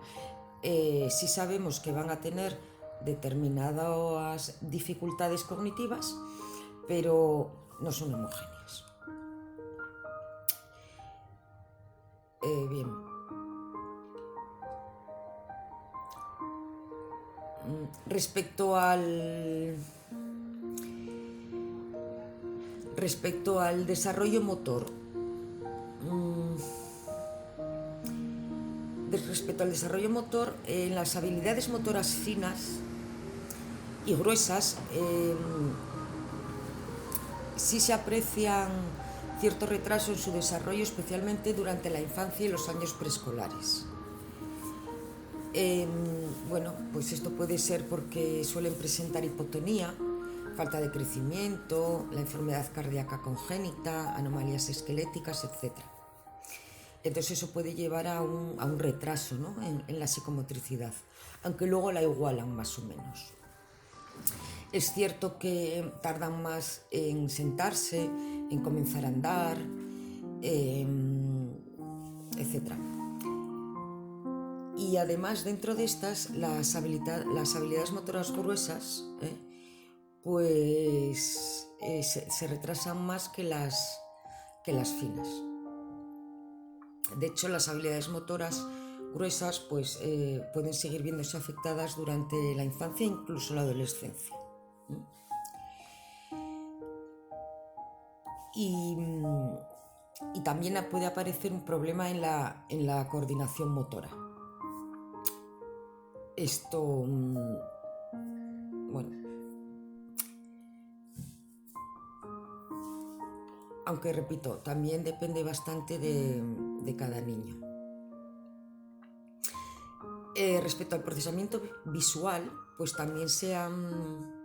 Si sabemos que van a tener determinadas dificultades cognitivas, pero no son homogéneas. Bien. Respecto al desarrollo motor, en las habilidades motoras finas y gruesas sí se aprecian cierto retraso en su desarrollo, especialmente durante la infancia y los años preescolares. Bueno, pues esto puede ser porque suelen presentar hipotonía, falta de crecimiento, la enfermedad cardíaca congénita, anomalías esqueléticas, etc. Entonces eso puede llevar a un retraso, ¿no?, en la psicomotricidad, aunque luego la igualan más o menos. Es cierto que tardan más en sentarse, en comenzar a andar, etc. Y además, dentro de estas, las habilidades motoras gruesas pues se retrasan más que las finas. De hecho, las habilidades motoras gruesas pues pueden seguir viéndose afectadas durante la infancia e incluso la adolescencia. Y también puede aparecer un problema en la coordinación motora. Esto, bueno, aunque repito, también depende bastante de cada niño. Respecto al procesamiento visual, pues también se han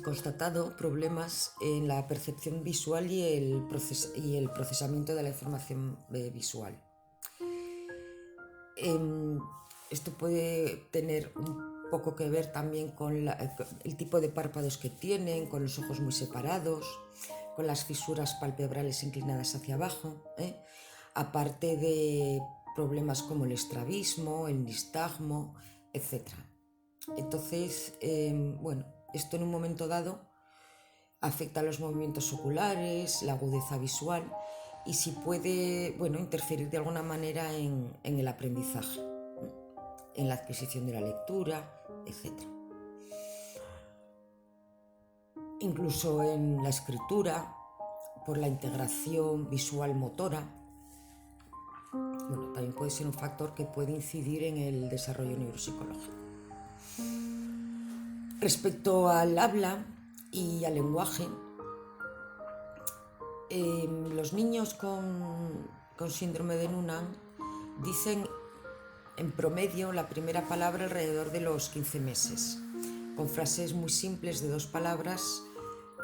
constatado problemas en la percepción visual y el procesamiento de la información visual. Esto puede tener un poco que ver también con el tipo de párpados que tienen, con los ojos muy separados, con las fisuras palpebrales inclinadas hacia abajo, aparte de problemas como el estrabismo, el nistagmo, etc. Entonces, bueno, esto en un momento dado afecta a los movimientos oculares, la agudeza visual y si puede, bueno, interferir de alguna manera en el aprendizaje, en la adquisición de la lectura, etc. Incluso en la escritura, por la integración visual-motora. Bueno, también puede ser un factor que puede incidir en el desarrollo neuropsicológico. Respecto al habla y al lenguaje, los niños con síndrome de Noonan dicen en promedio la primera palabra alrededor de los 15 meses, con frases muy simples de 2 palabras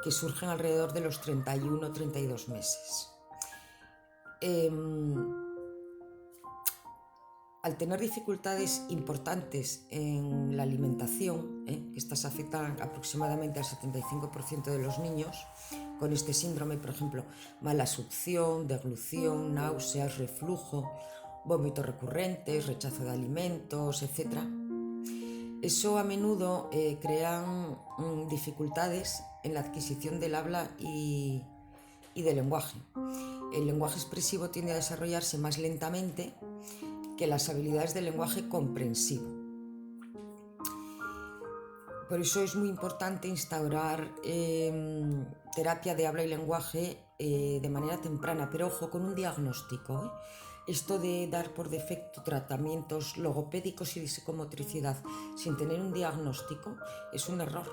que surgen alrededor de los 31 o 32 meses. Al tener dificultades importantes en la alimentación, que estas afectan aproximadamente al 75% de los niños con este síndrome, por ejemplo, mala succión, deglución, náuseas, reflujo, vómitos recurrentes, rechazo de alimentos, etc. Eso a menudo crean dificultades en la adquisición del habla y del lenguaje. El lenguaje expresivo tiende a desarrollarse más lentamente que las habilidades del lenguaje comprensivo. Por eso es muy importante instaurar terapia de habla y lenguaje de manera temprana, pero ojo, con un diagnóstico. Esto de dar por defecto tratamientos logopédicos y de psicomotricidad sin tener un diagnóstico es un error,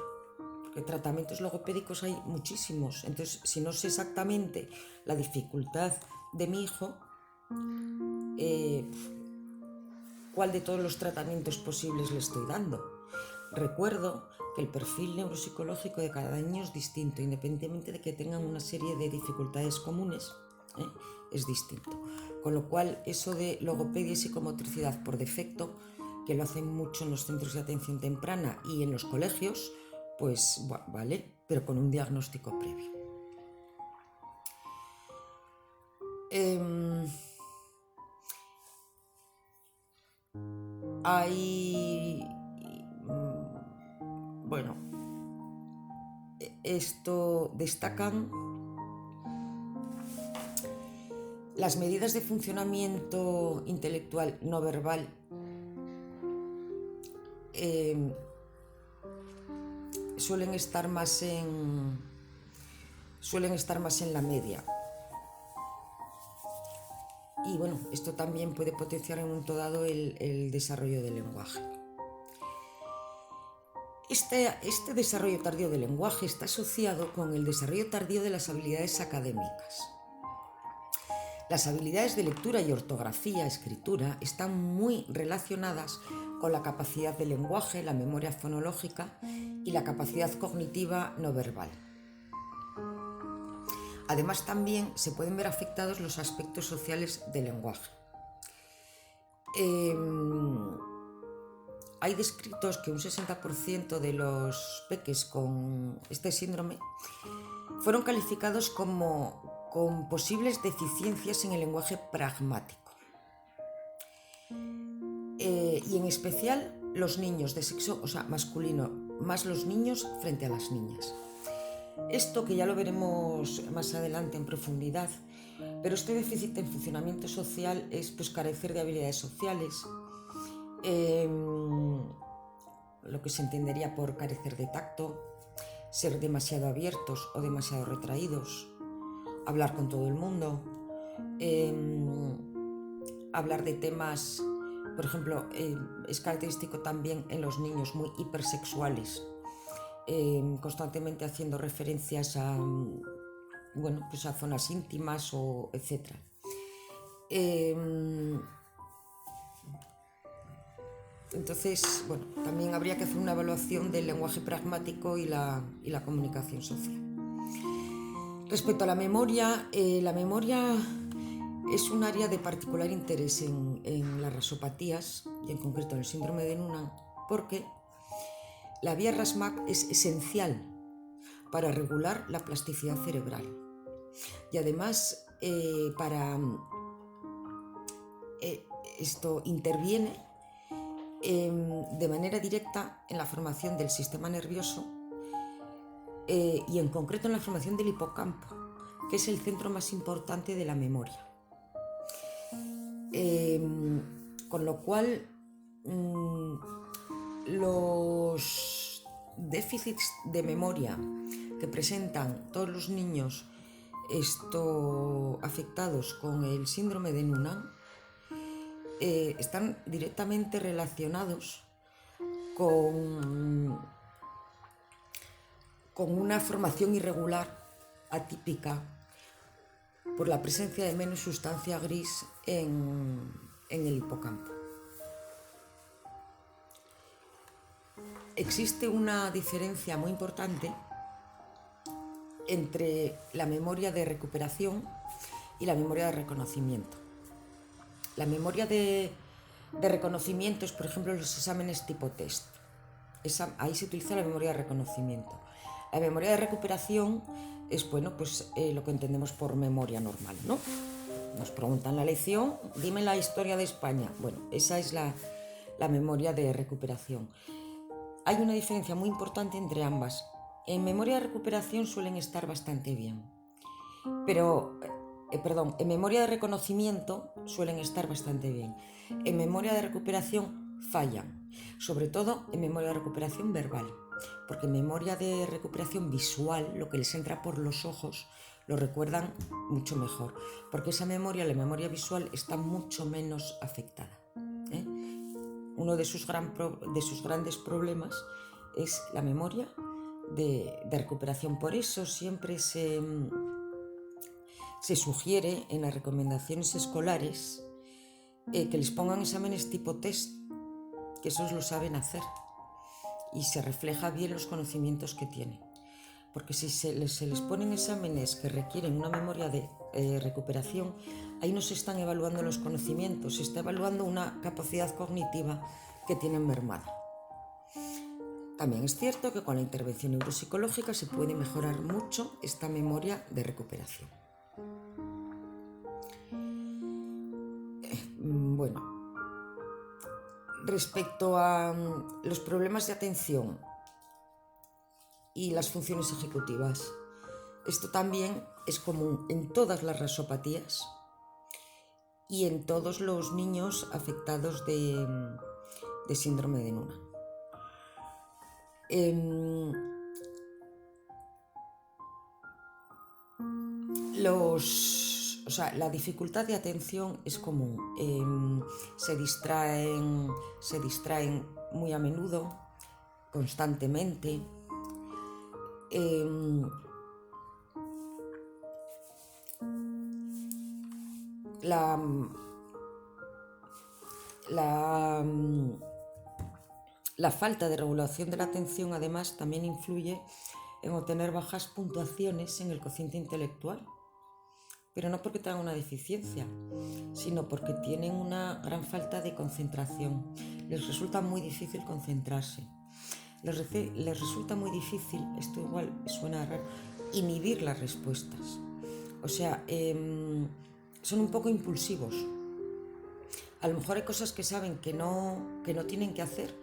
porque tratamientos logopédicos hay muchísimos. Entonces, si no sé exactamente la dificultad de mi hijo, ¿cuál de todos los tratamientos posibles le estoy dando? Recuerdo que el perfil neuropsicológico de cada niño es distinto, independientemente de que tengan una serie de dificultades comunes, es distinto. Con lo cual, eso de logopedia y psicomotricidad por defecto, que lo hacen mucho en los centros de atención temprana y en los colegios, pues vale, pero con un diagnóstico previo. Esto destacan las medidas de funcionamiento intelectual no verbal suelen estar más en la media. Y bueno, esto también puede potenciar en un momento dado el desarrollo del lenguaje. Este desarrollo tardío del lenguaje está asociado con el desarrollo tardío de las habilidades académicas. Las habilidades de lectura y ortografía, escritura, están muy relacionadas con la capacidad de lenguaje, la memoria fonológica y la capacidad cognitiva no verbal. Además, también se pueden ver afectados los aspectos sociales del lenguaje. Hay descritos que un 60% de los peques con este síndrome fueron calificados como con posibles deficiencias en el lenguaje pragmático. Y en especial los niños de sexo, masculino, más los niños frente a las niñas. Esto que ya lo veremos más adelante en profundidad, pero este déficit en funcionamiento social es carecer de habilidades sociales, lo que se entendería por carecer de tacto, ser demasiado abiertos o demasiado retraídos, hablar con todo el mundo, hablar de temas, por ejemplo, es característico también en los niños muy hipersexuales, constantemente haciendo referencias a zonas íntimas o etc. Entonces, también habría que hacer una evaluación del lenguaje pragmático y la comunicación social. Respecto a la memoria es un área de particular interés en las rasopatías y en concreto en el síndrome de Noonan, porque la vía RAS-MAP es esencial para regular la plasticidad cerebral y además esto interviene de manera directa en la formación del sistema nervioso y en concreto en la formación del hipocampo, que es el centro más importante de la memoria. Con lo cual, los déficits de memoria que presentan todos los niños afectados con el síndrome de Noonan están directamente relacionados con una formación irregular, atípica, por la presencia de menos sustancia gris en el hipocampo. Existe una diferencia muy importante entre la memoria de recuperación y la memoria de reconocimiento. La memoria de reconocimiento es, por ejemplo, los exámenes tipo test. Ahí se utiliza la memoria de reconocimiento. La memoria de recuperación es, bueno, pues lo que entendemos por memoria normal, ¿no? Nos preguntan la lección, dime la historia de España. Bueno, esa es la memoria de recuperación. Hay una diferencia muy importante entre ambas. En memoria de recuperación suelen estar bastante bien, pero, en memoria de reconocimiento suelen estar bastante bien. En memoria de recuperación fallan, sobre todo en memoria de recuperación verbal, porque en memoria de recuperación visual, lo que les entra por los ojos, lo recuerdan mucho mejor, porque esa memoria, la memoria visual, está mucho menos afectada. Uno de sus grandes problemas es la memoria de recuperación. Por eso siempre se sugiere en las recomendaciones escolares que les pongan exámenes tipo test, que esos lo saben hacer y se refleja bien los conocimientos que tienen. Porque si se les ponen exámenes que requieren una memoria de recuperación, ahí no se están evaluando los conocimientos, se está evaluando una capacidad cognitiva que tienen mermada. También es cierto que con la intervención neuropsicológica se puede mejorar mucho esta memoria de recuperación. Bueno, respecto a los problemas de atención y las funciones ejecutivas, esto también es común en todas las rasopatías y en todos los niños afectados de síndrome de Noonan. La dificultad de atención es común. Se distraen muy a menudo, constantemente. La falta de regulación de la atención, además, también influye en obtener bajas puntuaciones en el cociente intelectual, pero no porque tengan una deficiencia, sino porque tienen una gran falta de concentración. Les resulta muy difícil concentrarse. Les resulta muy difícil, esto igual suena raro, inhibir las respuestas. O sea, son un poco impulsivos. A lo mejor hay cosas que saben que no tienen que hacer,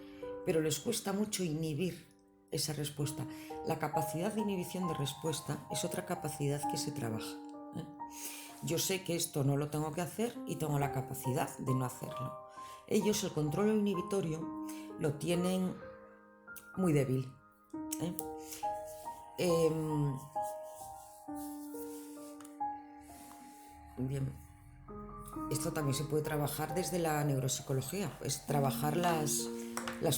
pero les cuesta mucho inhibir esa respuesta. La capacidad de inhibición de respuesta es otra capacidad que se trabaja. Yo sé que esto no lo tengo que hacer y tengo la capacidad de no hacerlo. Ellos el control inhibitorio lo tienen muy débil. Bien. Esto también se puede trabajar desde la neuropsicología, es trabajar las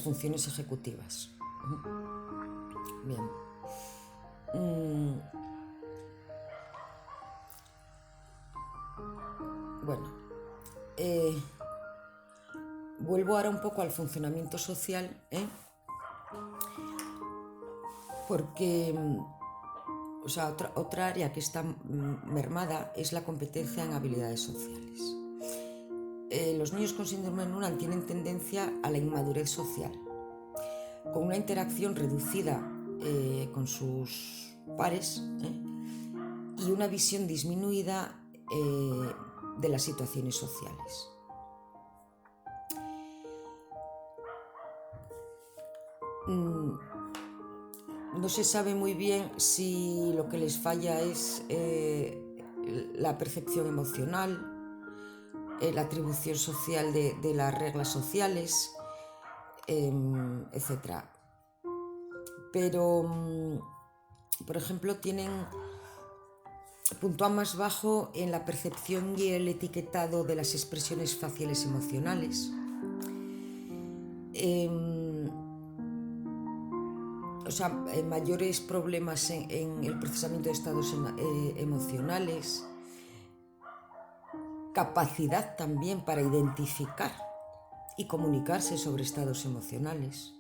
funciones ejecutivas. Bien. Bueno, vuelvo ahora un poco al funcionamiento social, porque otra área que está mermada es la competencia en habilidades sociales. Los niños con síndrome de Noonan tienen tendencia a la inmadurez social, con una interacción reducida con sus pares y una visión disminuida de las situaciones sociales. No se sabe muy bien si lo que les falla es la percepción emocional, la atribución social de las reglas sociales, etc. Pero, por ejemplo, puntúan más bajo en la percepción y el etiquetado de las expresiones faciales emocionales. Mayores problemas en el procesamiento de estados emocionales, capacidad también para identificar y comunicarse sobre estados emocionales,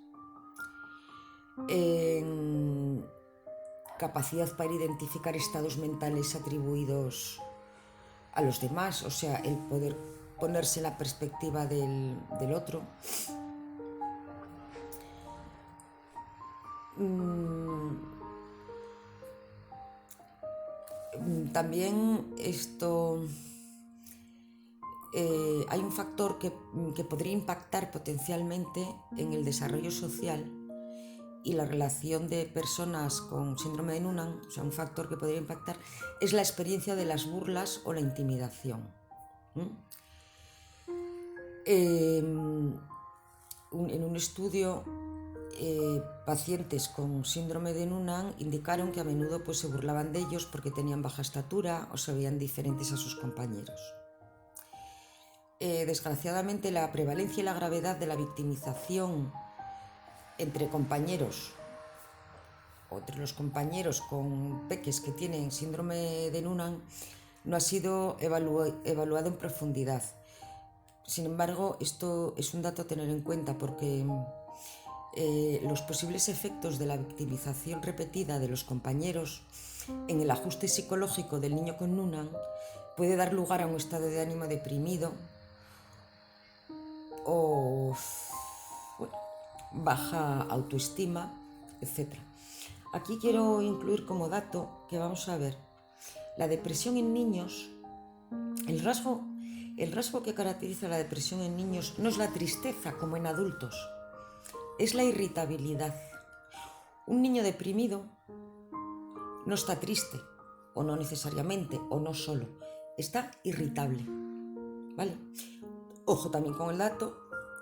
capacidad para identificar estados mentales atribuidos a los demás, o sea, el poder ponerse en la perspectiva del otro. También hay un factor que podría impactar potencialmente en el desarrollo social y la relación de personas con síndrome de Noonan, o sea, un factor que podría impactar es la experiencia de las burlas o la intimidación. En un estudio, pacientes con síndrome de Noonan indicaron que a menudo se burlaban de ellos porque tenían baja estatura o se veían diferentes a sus compañeros. Desgraciadamente, la prevalencia y la gravedad de la victimización entre compañeros o entre los compañeros con peques que tienen síndrome de Noonan no ha sido evaluado en profundidad. Sin embargo, esto es un dato a tener en cuenta porque los posibles efectos de la victimización repetida de los compañeros en el ajuste psicológico del niño con Noonan puede dar lugar a un estado de ánimo deprimido o baja autoestima, etc. Aquí quiero incluir como dato que vamos a ver la depresión en niños. El rasgo que caracteriza la depresión en niños no es la tristeza como en adultos, es la irritabilidad. Un niño deprimido no está triste, o no necesariamente, o no solo, está irritable, ¿vale? Ojo también con el dato,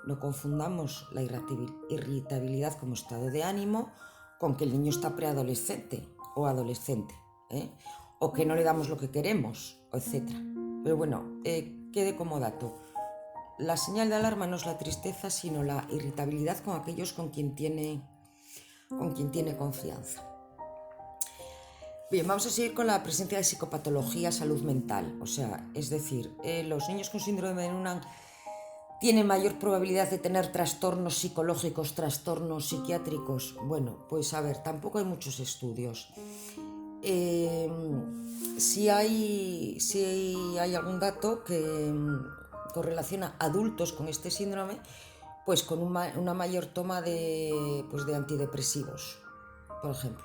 no confundamos la irritabilidad como estado de ánimo con que el niño está preadolescente o adolescente, o que no le damos lo que queremos, etc. Pero bueno, quede como dato. La señal de alarma no es la tristeza, sino la irritabilidad con aquellos con quien tiene confianza. Bien, vamos a seguir con la presencia de psicopatología, salud mental. O sea, es decir, los niños con síndrome de Noonan tienen mayor probabilidad de tener trastornos psicológicos, trastornos psiquiátricos. Bueno, pues a ver, tampoco hay muchos estudios. Si hay algún dato que correlaciona adultos con este síndrome, pues con una mayor toma de antidepresivos, por ejemplo,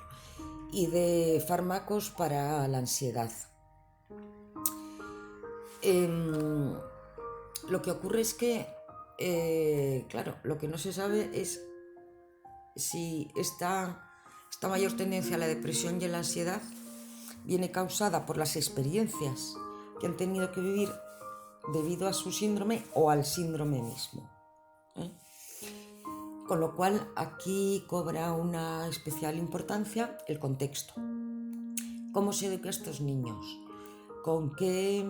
y de fármacos para la ansiedad. Lo que ocurre es que, claro, lo que no se sabe es si esta mayor tendencia a la depresión y a la ansiedad viene causada por las experiencias que han tenido que vivir debido a su síndrome o al síndrome mismo. Con lo cual aquí cobra una especial importancia el contexto. ¿Cómo se educa a estos niños? ¿Con qué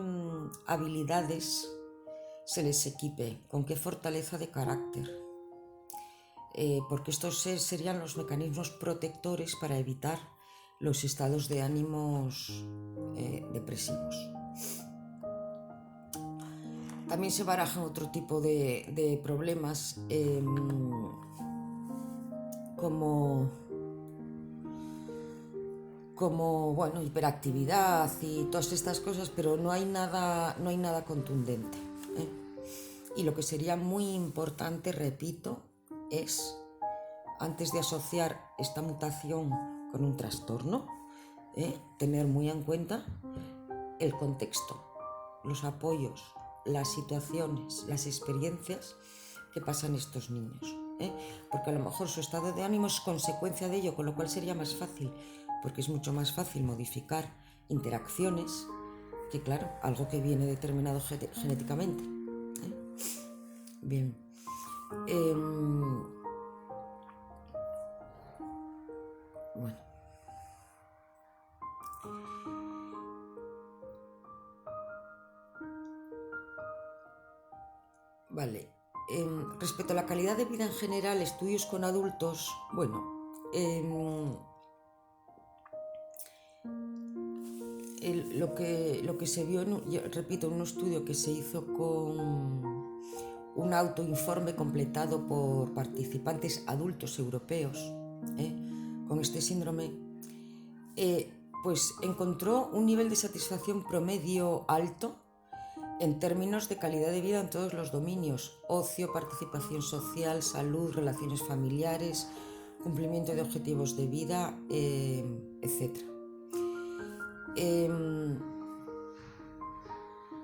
habilidades se les equipe? ¿Con qué fortaleza de carácter? Porque estos serían los mecanismos protectores para evitar los estados de ánimos depresivos. También se barajan otro tipo de problemas como hiperactividad y todas estas cosas, pero no hay nada contundente. Y lo que sería muy importante, repito, es, antes de asociar esta mutación con un trastorno, tener muy en cuenta el contexto, los apoyos, las situaciones, las experiencias que pasan estos niños. Porque a lo mejor su estado de ánimo es consecuencia de ello, con lo cual sería más fácil, porque es mucho más fácil modificar interacciones que, claro, algo que viene determinado genéticamente. Bien. Bueno. Vale. Respecto a la calidad de vida en general, estudios con adultos, lo que se vio, repito, en un estudio que se hizo con un autoinforme completado por participantes adultos europeos con este síndrome, pues encontró un nivel de satisfacción promedio alto en términos de calidad de vida en todos los dominios: ocio, participación social, salud, relaciones familiares, cumplimiento de objetivos de vida, etc.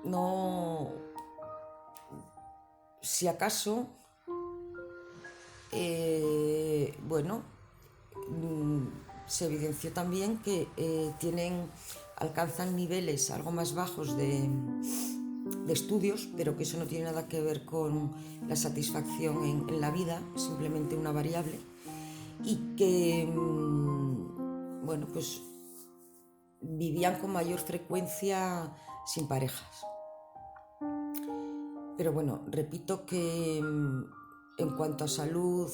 No, si acaso, bueno, se evidenció también que alcanzan niveles algo más bajos de estudios, pero que eso no tiene nada que ver con la satisfacción en la vida, simplemente una variable, y que, bueno, pues vivían con mayor frecuencia sin parejas. Pero bueno, repito que en cuanto a salud,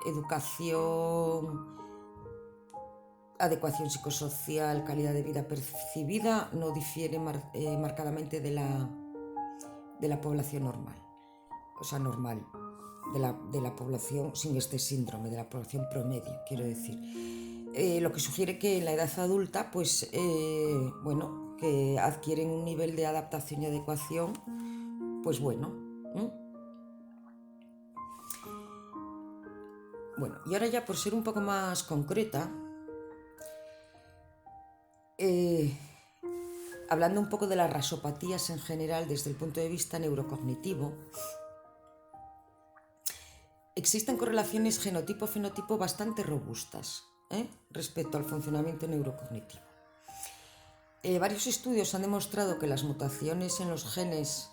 educación, adecuación psicosocial, calidad de vida percibida, no difiere marcadamente de la población normal. O sea, normal, de la población sin este síndrome, de la población promedio, quiero decir. Lo que sugiere que en la edad adulta, pues, bueno, que adquieren un nivel de adaptación y adecuación, pues bueno. Bueno, y ahora ya por ser un poco más concreta, hablando un poco de las rasopatías en general desde el punto de vista neurocognitivo, existen correlaciones genotipo-fenotipo bastante robustas respecto al funcionamiento neurocognitivo. Varios estudios han demostrado que las mutaciones en los genes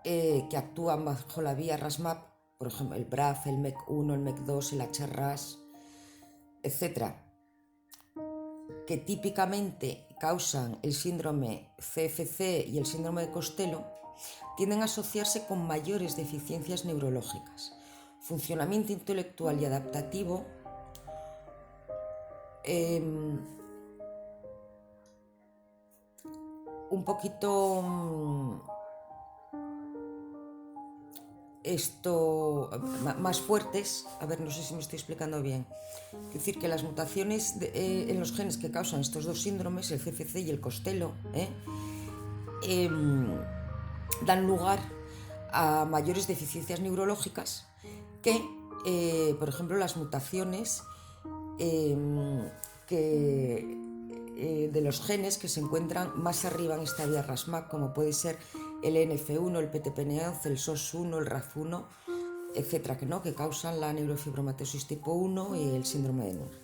que actúan bajo la vía RAS-MAP, por ejemplo el BRAF, el MEC1, el MEC2, el HRAS, etc., que típicamente causan el síndrome CFC y el síndrome de Costello, tienden a asociarse con mayores deficiencias neurológicas, funcionamiento intelectual y adaptativo, un poquito más fuertes. A ver, no sé si me estoy explicando bien. Es decir, que las mutaciones en los genes que causan estos dos síndromes, el CFC y el Costello, dan lugar a mayores deficiencias neurológicas que, por ejemplo, las mutaciones de los genes que se encuentran más arriba en esta vía RAS-MAP, como puede ser el NF1, el PTPN11, el SOS1, el RAF1, etcétera, que causan la neurofibromatosis tipo 1 y el síndrome de Noonan.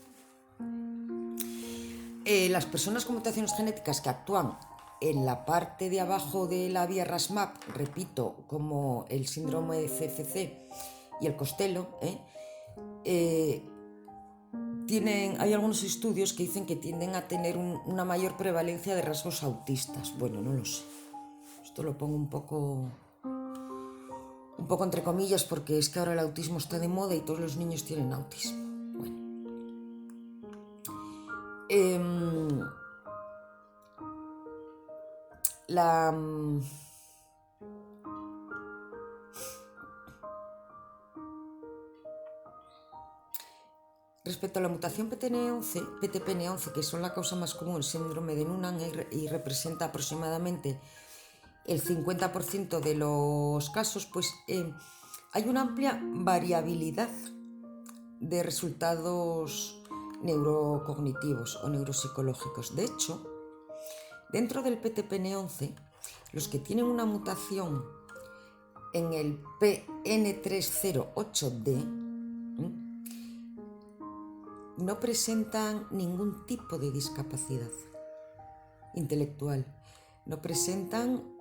Las personas con mutaciones genéticas que actúan en la parte de abajo de la vía RAS-MAP, repito, como el síndrome de CFC y el Costello, hay algunos estudios que dicen que tienden a tener una mayor prevalencia de rasgos autistas. Bueno, no lo sé. Esto lo pongo un poco entre comillas, porque es que ahora el autismo está de moda y todos los niños tienen autismo. Bueno. Respecto a la mutación PTPN11, que son la causa más común, el síndrome de Noonan, y representa aproximadamente el 50% de los casos, pues hay una amplia variabilidad de resultados neurocognitivos o neuropsicológicos. De hecho, dentro del PTPN11, los que tienen una mutación en el PN308D no presentan ningún tipo de discapacidad intelectual, no presentan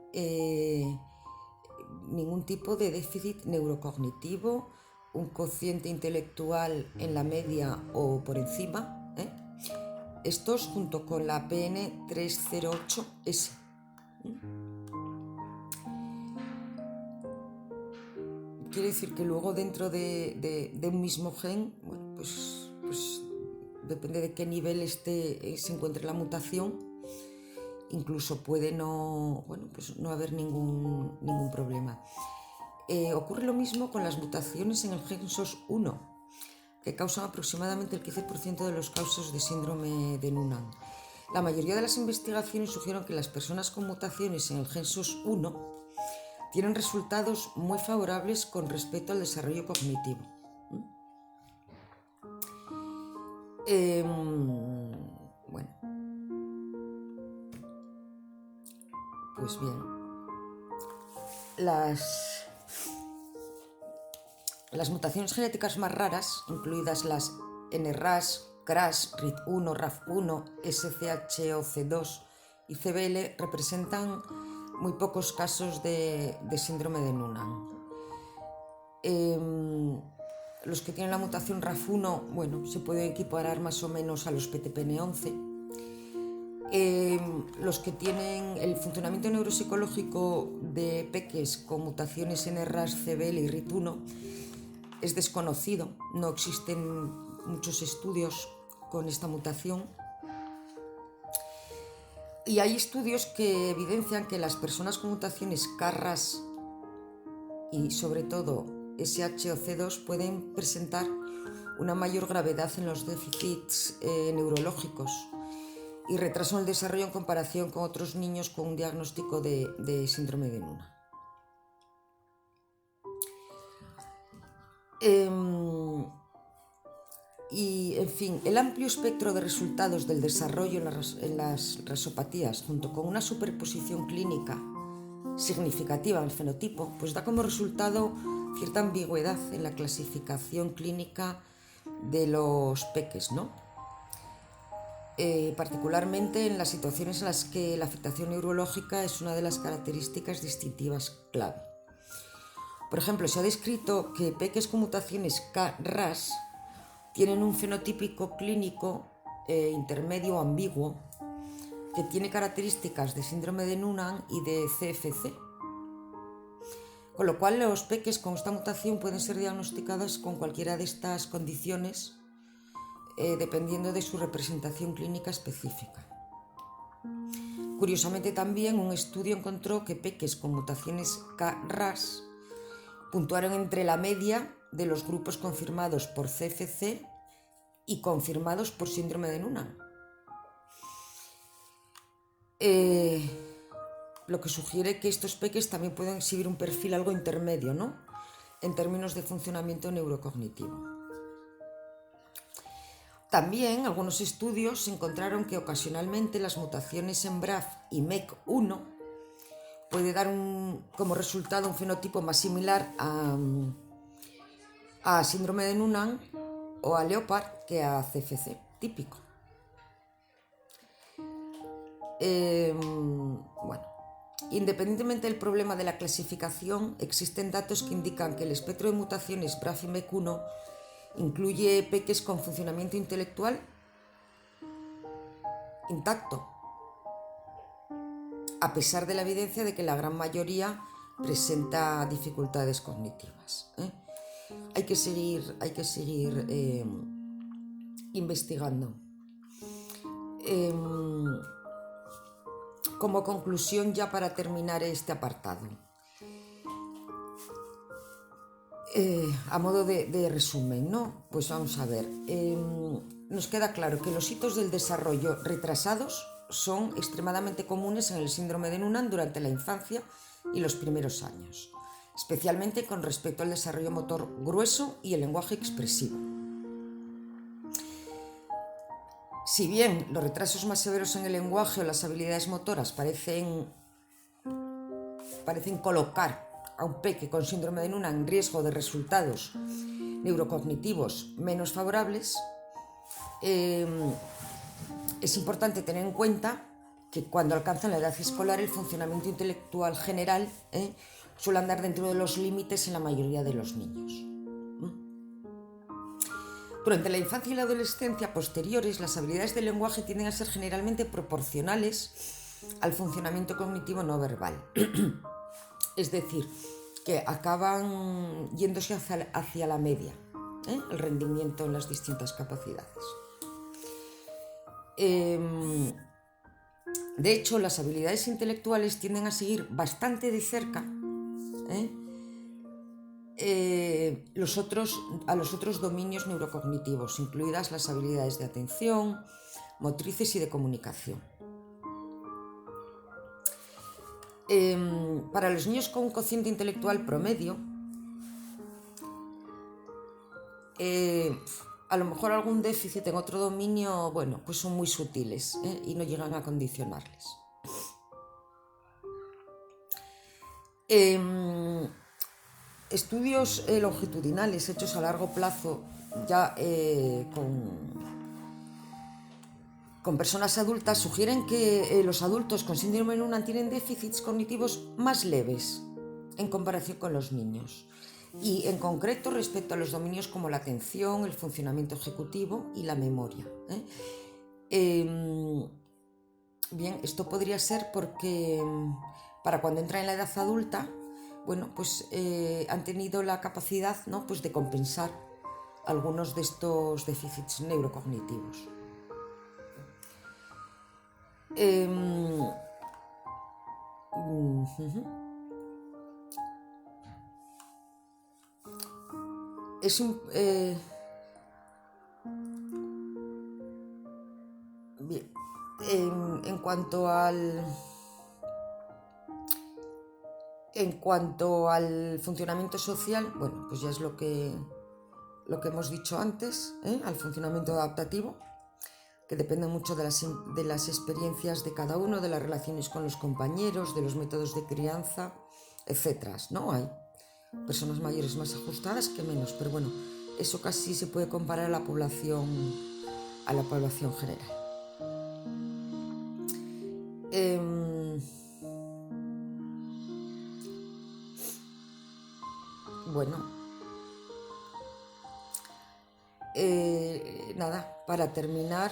ningún tipo de déficit neurocognitivo, un cociente intelectual en la media o por encima. Estos junto con la PN308S. Quiere decir que luego dentro de un mismo gen, bueno, pues depende de qué nivel se encuentre la mutación, incluso puede no haber ningún problema. Ocurre lo mismo con las mutaciones en el gen SOS1, que causan aproximadamente el 15% de los casos de síndrome de Noonan. La mayoría de las investigaciones sugieren que las personas con mutaciones en el gen SOS1 tienen resultados muy favorables con respecto al desarrollo cognitivo. Bueno, pues bien, las mutaciones genéticas más raras, incluidas las NRAS, CRAS, RIT1, RAF1, SCHOC2 y CBL, representan muy pocos casos de síndrome de Noonan. Los que tienen la mutación RAF1, bueno, se pueden equiparar más o menos a los PTPN11. Los que tienen el funcionamiento neuropsicológico de peques con mutaciones NRAS, CBL y RIT1 es desconocido, no existen muchos estudios con esta mutación. Y hay estudios que evidencian que las personas con mutaciones KRAS y sobre todo SHOC2 pueden presentar una mayor gravedad en los déficits neurológicos y retraso en el desarrollo en comparación con otros niños con un diagnóstico de síndrome de Noonan. Y, en fin, el amplio espectro de resultados del desarrollo en las rasopatías, junto con una superposición clínica significativa en el fenotipo, pues da como resultado cierta ambigüedad en la clasificación clínica de los peques, ¿no? Particularmente en las situaciones en las que la afectación neurológica es una de las características distintivas clave. Por ejemplo, se ha descrito que peques con mutaciones KRAS tienen un fenotípico clínico intermedio ambiguo que tiene características de síndrome de Noonan y de CFC, con lo cual los peques con esta mutación pueden ser diagnosticados con cualquiera de estas condiciones dependiendo de su representación clínica específica. Curiosamente también un estudio encontró que peques con mutaciones KRAS puntuaron entre la media de los grupos confirmados por CFC y confirmados por síndrome de Noonan. Lo que sugiere que estos peques también pueden exhibir un perfil algo intermedio, ¿no?, en términos de funcionamiento neurocognitivo. También algunos estudios encontraron que ocasionalmente las mutaciones en BRAF y MEC1 puede dar como resultado un fenotipo más similar a síndrome de Noonan o a Leopard que a CFC típico. Bueno, independientemente del problema de la clasificación, existen datos que indican que el espectro de mutaciones BRAF y MEC1 incluye peques con funcionamiento intelectual intacto, a pesar de la evidencia de que la gran mayoría presenta dificultades cognitivas. Hay que seguir investigando. Como conclusión, ya para terminar este apartado, a modo de resumen, ¿no? Pues vamos a ver. Nos queda claro que los hitos del desarrollo retrasados son extremadamente comunes en el síndrome de Noonan durante la infancia y los primeros años, especialmente con respecto al desarrollo motor grueso y el lenguaje expresivo. Si bien los retrasos más severos en el lenguaje o las habilidades motoras parecen colocar a un peque con síndrome de Noonan en riesgo de resultados neurocognitivos menos favorables, es importante tener en cuenta que cuando alcanzan la edad escolar el funcionamiento intelectual general suele andar dentro de los límites en la mayoría de los niños. Durante la infancia y la adolescencia posteriores, las habilidades del lenguaje tienden a ser generalmente proporcionales al funcionamiento cognitivo no verbal. Es decir, que acaban yéndose hacia la media, el rendimiento en las distintas capacidades. De hecho, las habilidades intelectuales tienden a seguir bastante de cerca a los otros dominios neurocognitivos, incluidas las habilidades de atención, motrices y de comunicación. Para los niños con cociente intelectual promedio, a lo mejor algún déficit en otro dominio, bueno, pues son muy sutiles, y no llegan a condicionarles. Estudios longitudinales hechos a largo plazo ya con personas adultas sugieren que los adultos con síndrome de Noonan tienen déficits cognitivos más leves en comparación con los niños, y en concreto respecto a los dominios como la atención, el funcionamiento ejecutivo y la memoria. Bien, esto podría ser porque para cuando entra en la edad adulta, bueno, pues han tenido la capacidad, ¿no?, pues de compensar algunos de estos déficits neurocognitivos. Bien, en cuanto al funcionamiento social, bueno, pues ya es lo que hemos dicho antes, al funcionamiento adaptativo, que depende mucho de las experiencias de cada uno, de las relaciones con los compañeros, de los métodos de crianza, etc., ¿no? Hay personas mayores más ajustadas que menos, pero bueno, eso casi se puede comparar a la población general. Bueno, nada, para terminar,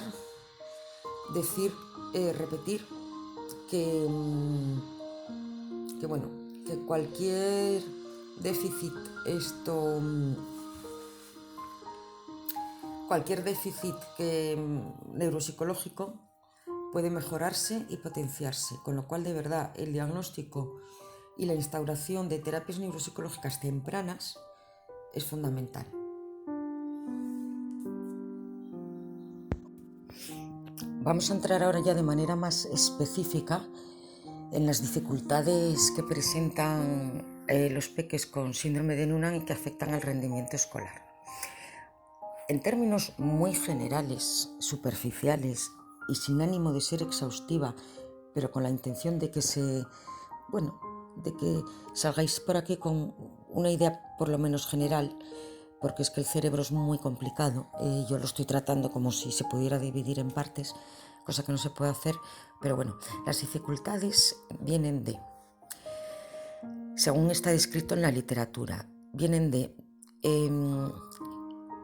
repetir que bueno, que cualquier déficit neuropsicológico puede mejorarse y potenciarse, con lo cual de verdad el diagnóstico y la instauración de terapias neuropsicológicas tempranas es fundamental. Vamos a entrar ahora ya de manera más específica en las dificultades que presentan los peques con síndrome de Noonan y que afectan al rendimiento escolar. En términos muy generales, superficiales y sin ánimo de ser exhaustiva, pero con la intención de que salgáis por aquí con una idea por lo menos general, porque es que el cerebro es muy complicado. Yo lo estoy tratando como si se pudiera dividir en partes, cosa que no se puede hacer, pero bueno, las dificultades vienen según está descrito en la literatura, vienen de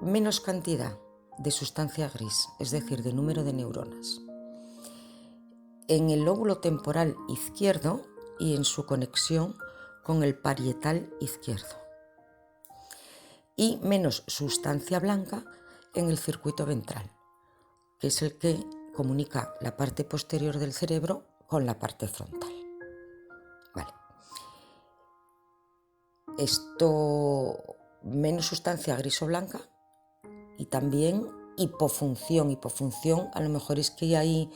menos cantidad de sustancia gris, es decir, de número de neuronas, en el lóbulo temporal izquierdo y en su conexión con el parietal izquierdo, y menos sustancia blanca en el circuito ventral, que es el que comunica la parte posterior del cerebro con la parte frontal. Vale. Esto, menos sustancia gris o blanca, y también hipofunción. Hipofunción a lo mejor es que hay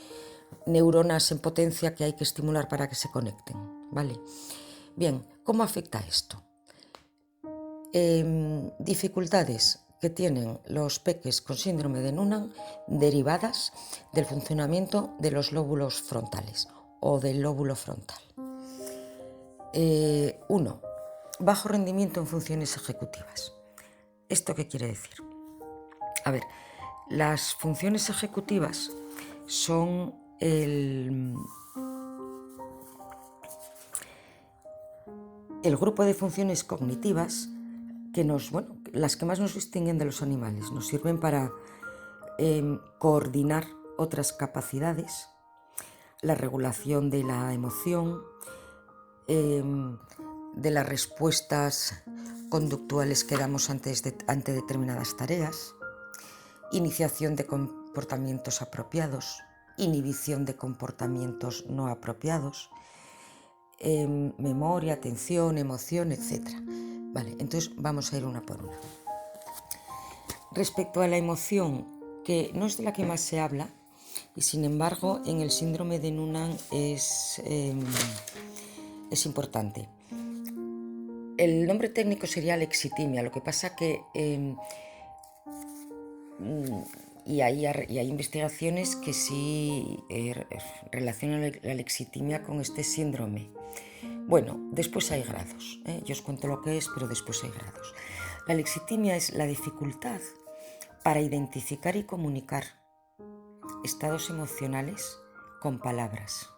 neuronas en potencia que hay que estimular para que se conecten, ¿vale? Bien, ¿cómo afecta esto? Dificultades que tienen los peques con síndrome de Noonan derivadas del funcionamiento de los lóbulos frontales o del lóbulo frontal. 1. Bajo rendimiento en funciones ejecutivas. ¿Esto qué quiere decir? A ver, las funciones ejecutivas son el grupo de funciones cognitivas las que más nos distinguen de los animales. Nos sirven para coordinar otras capacidades, la regulación de la emoción, de las respuestas conductuales que damos ante determinadas tareas, iniciación de comportamientos apropiados, inhibición de comportamientos no apropiados, memoria, atención, emoción, etc. Vale, entonces vamos a ir una por una. Respecto a la emoción, que no es de la que más se habla, Y sin embargo, en el síndrome de Noonan es importante. El nombre técnico sería alexitimia, lo que pasa que y hay investigaciones que sí relacionan la lexitimia con este síndrome. Bueno, después hay grados. Yo os cuento lo que es, pero después hay grados. La lexitimia es la dificultad para identificar y comunicar estados emocionales con palabras.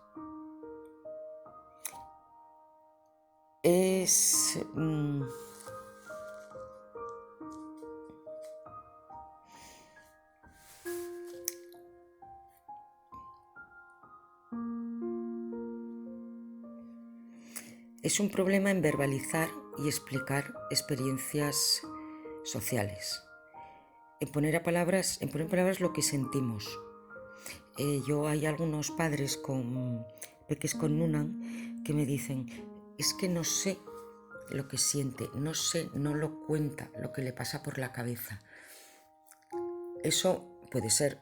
Es un problema en verbalizar y explicar experiencias sociales, en poner en palabras lo que sentimos. Hay algunos padres con peques con Noonan que me dicen, es que no sé lo que siente, no lo cuenta, lo que le pasa por la cabeza. Eso puede ser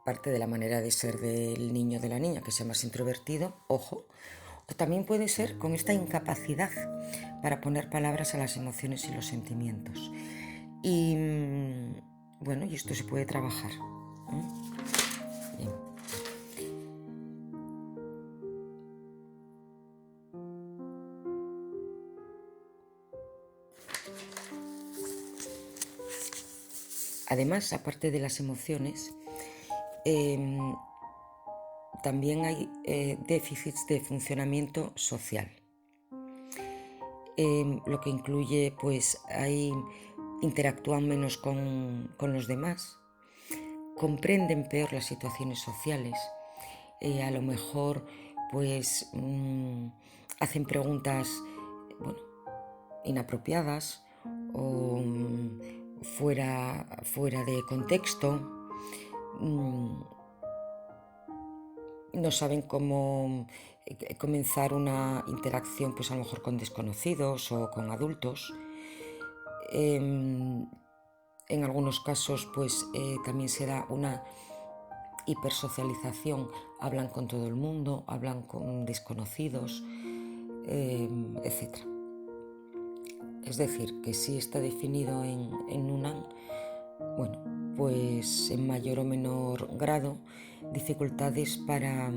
parte de la manera de ser del niño o de la niña, que sea más introvertido, ojo, o también puede ser con esta incapacidad para poner palabras a las emociones y los sentimientos. Y bueno, y esto se puede trabajar. Bien. Además, aparte de las emociones, también hay déficits de funcionamiento social. Lo que incluye, pues, interactúan menos con los demás, comprenden peor las situaciones sociales, a lo mejor, pues, hacen preguntas, inapropiadas o fuera de contexto. No saben cómo comenzar una interacción, pues a lo mejor con desconocidos o con adultos. En algunos casos, pues también se da una hipersocialización. Hablan con todo el mundo, hablan con desconocidos, etc. Es decir, que sí está definido en Noonan, bueno, pues en mayor o menor grado, dificultades para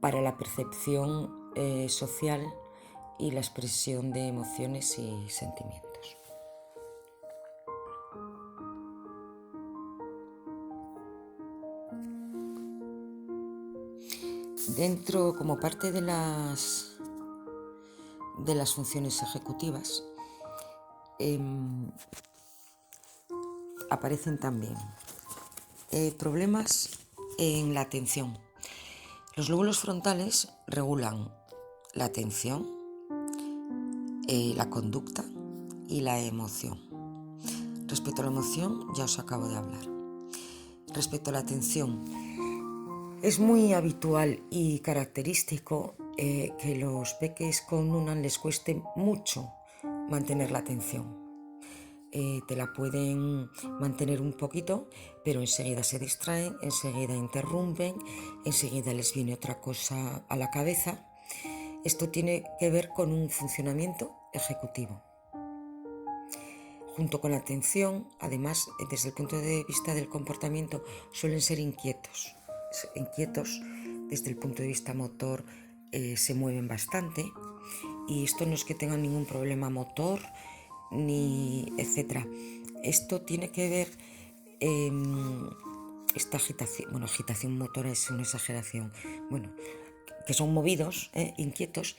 la percepción social y la expresión de emociones y sentimientos. Dentro, como parte de las funciones ejecutivas, aparecen también problemas en la atención. Los lóbulos frontales regulan la atención, la conducta y la emoción. Respecto a la emoción, ya os acabo de hablar. Respecto a la atención, es muy habitual y característico que los peques con Noonan les cueste mucho mantener la atención. Te la pueden mantener un poquito, pero enseguida se distraen, enseguida interrumpen, enseguida les viene otra cosa a la cabeza. Esto tiene que ver con un funcionamiento ejecutivo. Junto con la atención, además, desde el punto de vista del comportamiento, suelen ser inquietos. Desde el punto de vista motor, se mueven bastante, y esto no es que tengan ningún problema motor ni etcétera. Esto tiene que ver, esta agitación motora es una exageración, que son movidos, inquietos,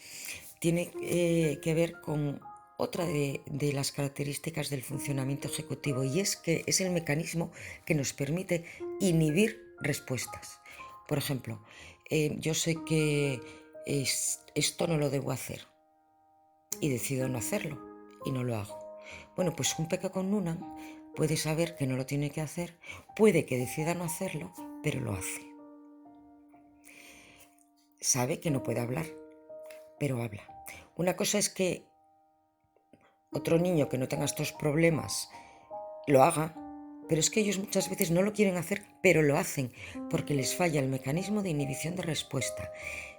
tiene que ver con otra de las características del funcionamiento ejecutivo, y es que es el mecanismo que nos permite inhibir respuestas. Por ejemplo, yo sé que esto no lo debo hacer y decido no hacerlo y no lo hago. Bueno, pues un peque con Noonan puede saber que no lo tiene que hacer, puede que decida no hacerlo, pero lo hace. Sabe que no puede hablar, pero habla. Una cosa es que otro niño que no tenga estos problemas lo haga, Pero es que ellos muchas veces no lo quieren hacer, pero lo hacen porque les falla el mecanismo de inhibición de respuesta.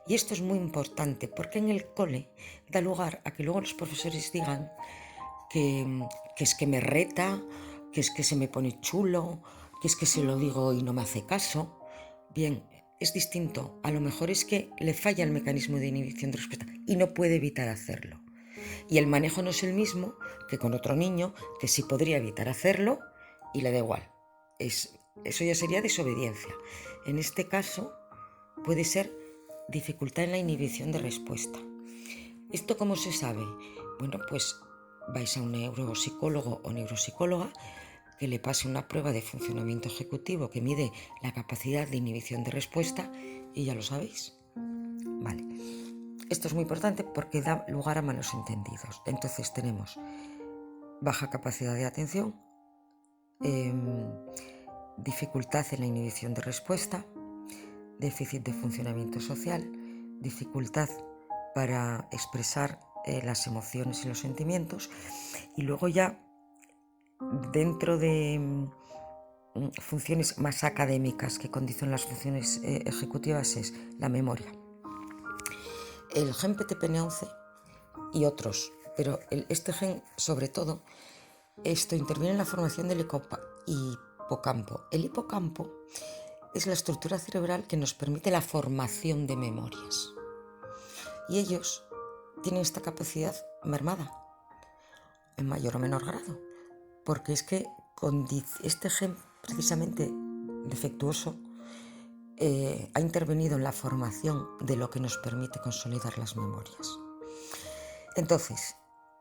Y esto es muy importante porque en el cole da lugar a que luego los profesores digan que es que me reta, que es que se me pone chulo, que es que se lo digo y no me hace caso. Bien, es distinto. A lo mejor es que le falla el mecanismo de inhibición de respuesta y no puede evitar hacerlo. Y el manejo no es el mismo que con otro niño que sí podría evitar hacerlo y le da igual. Eso ya sería desobediencia. En este caso puede ser dificultad en la inhibición de respuesta. ¿Esto cómo se sabe? Bueno, pues vais a un neuropsicólogo o neuropsicóloga que le pase una prueba de funcionamiento ejecutivo que mide la capacidad de inhibición de respuesta y ya lo sabéis. Vale. Esto es muy importante porque da lugar a malos entendidos. Entonces tenemos baja capacidad de atención, dificultad en la inhibición de respuesta, déficit de funcionamiento social, dificultad para expresar las emociones y los sentimientos, y luego ya dentro de funciones más académicas que condicionan las funciones ejecutivas es la memoria. El gen PTPN11 y otros, pero este gen sobre todo, esto interviene en la formación del hipocampo. El hipocampo es la estructura cerebral que nos permite la formación de memorias. Y ellos tienen esta capacidad mermada, en mayor o menor grado, porque es que con este gen precisamente defectuoso ha intervenido en la formación de lo que nos permite consolidar las memorias. Entonces,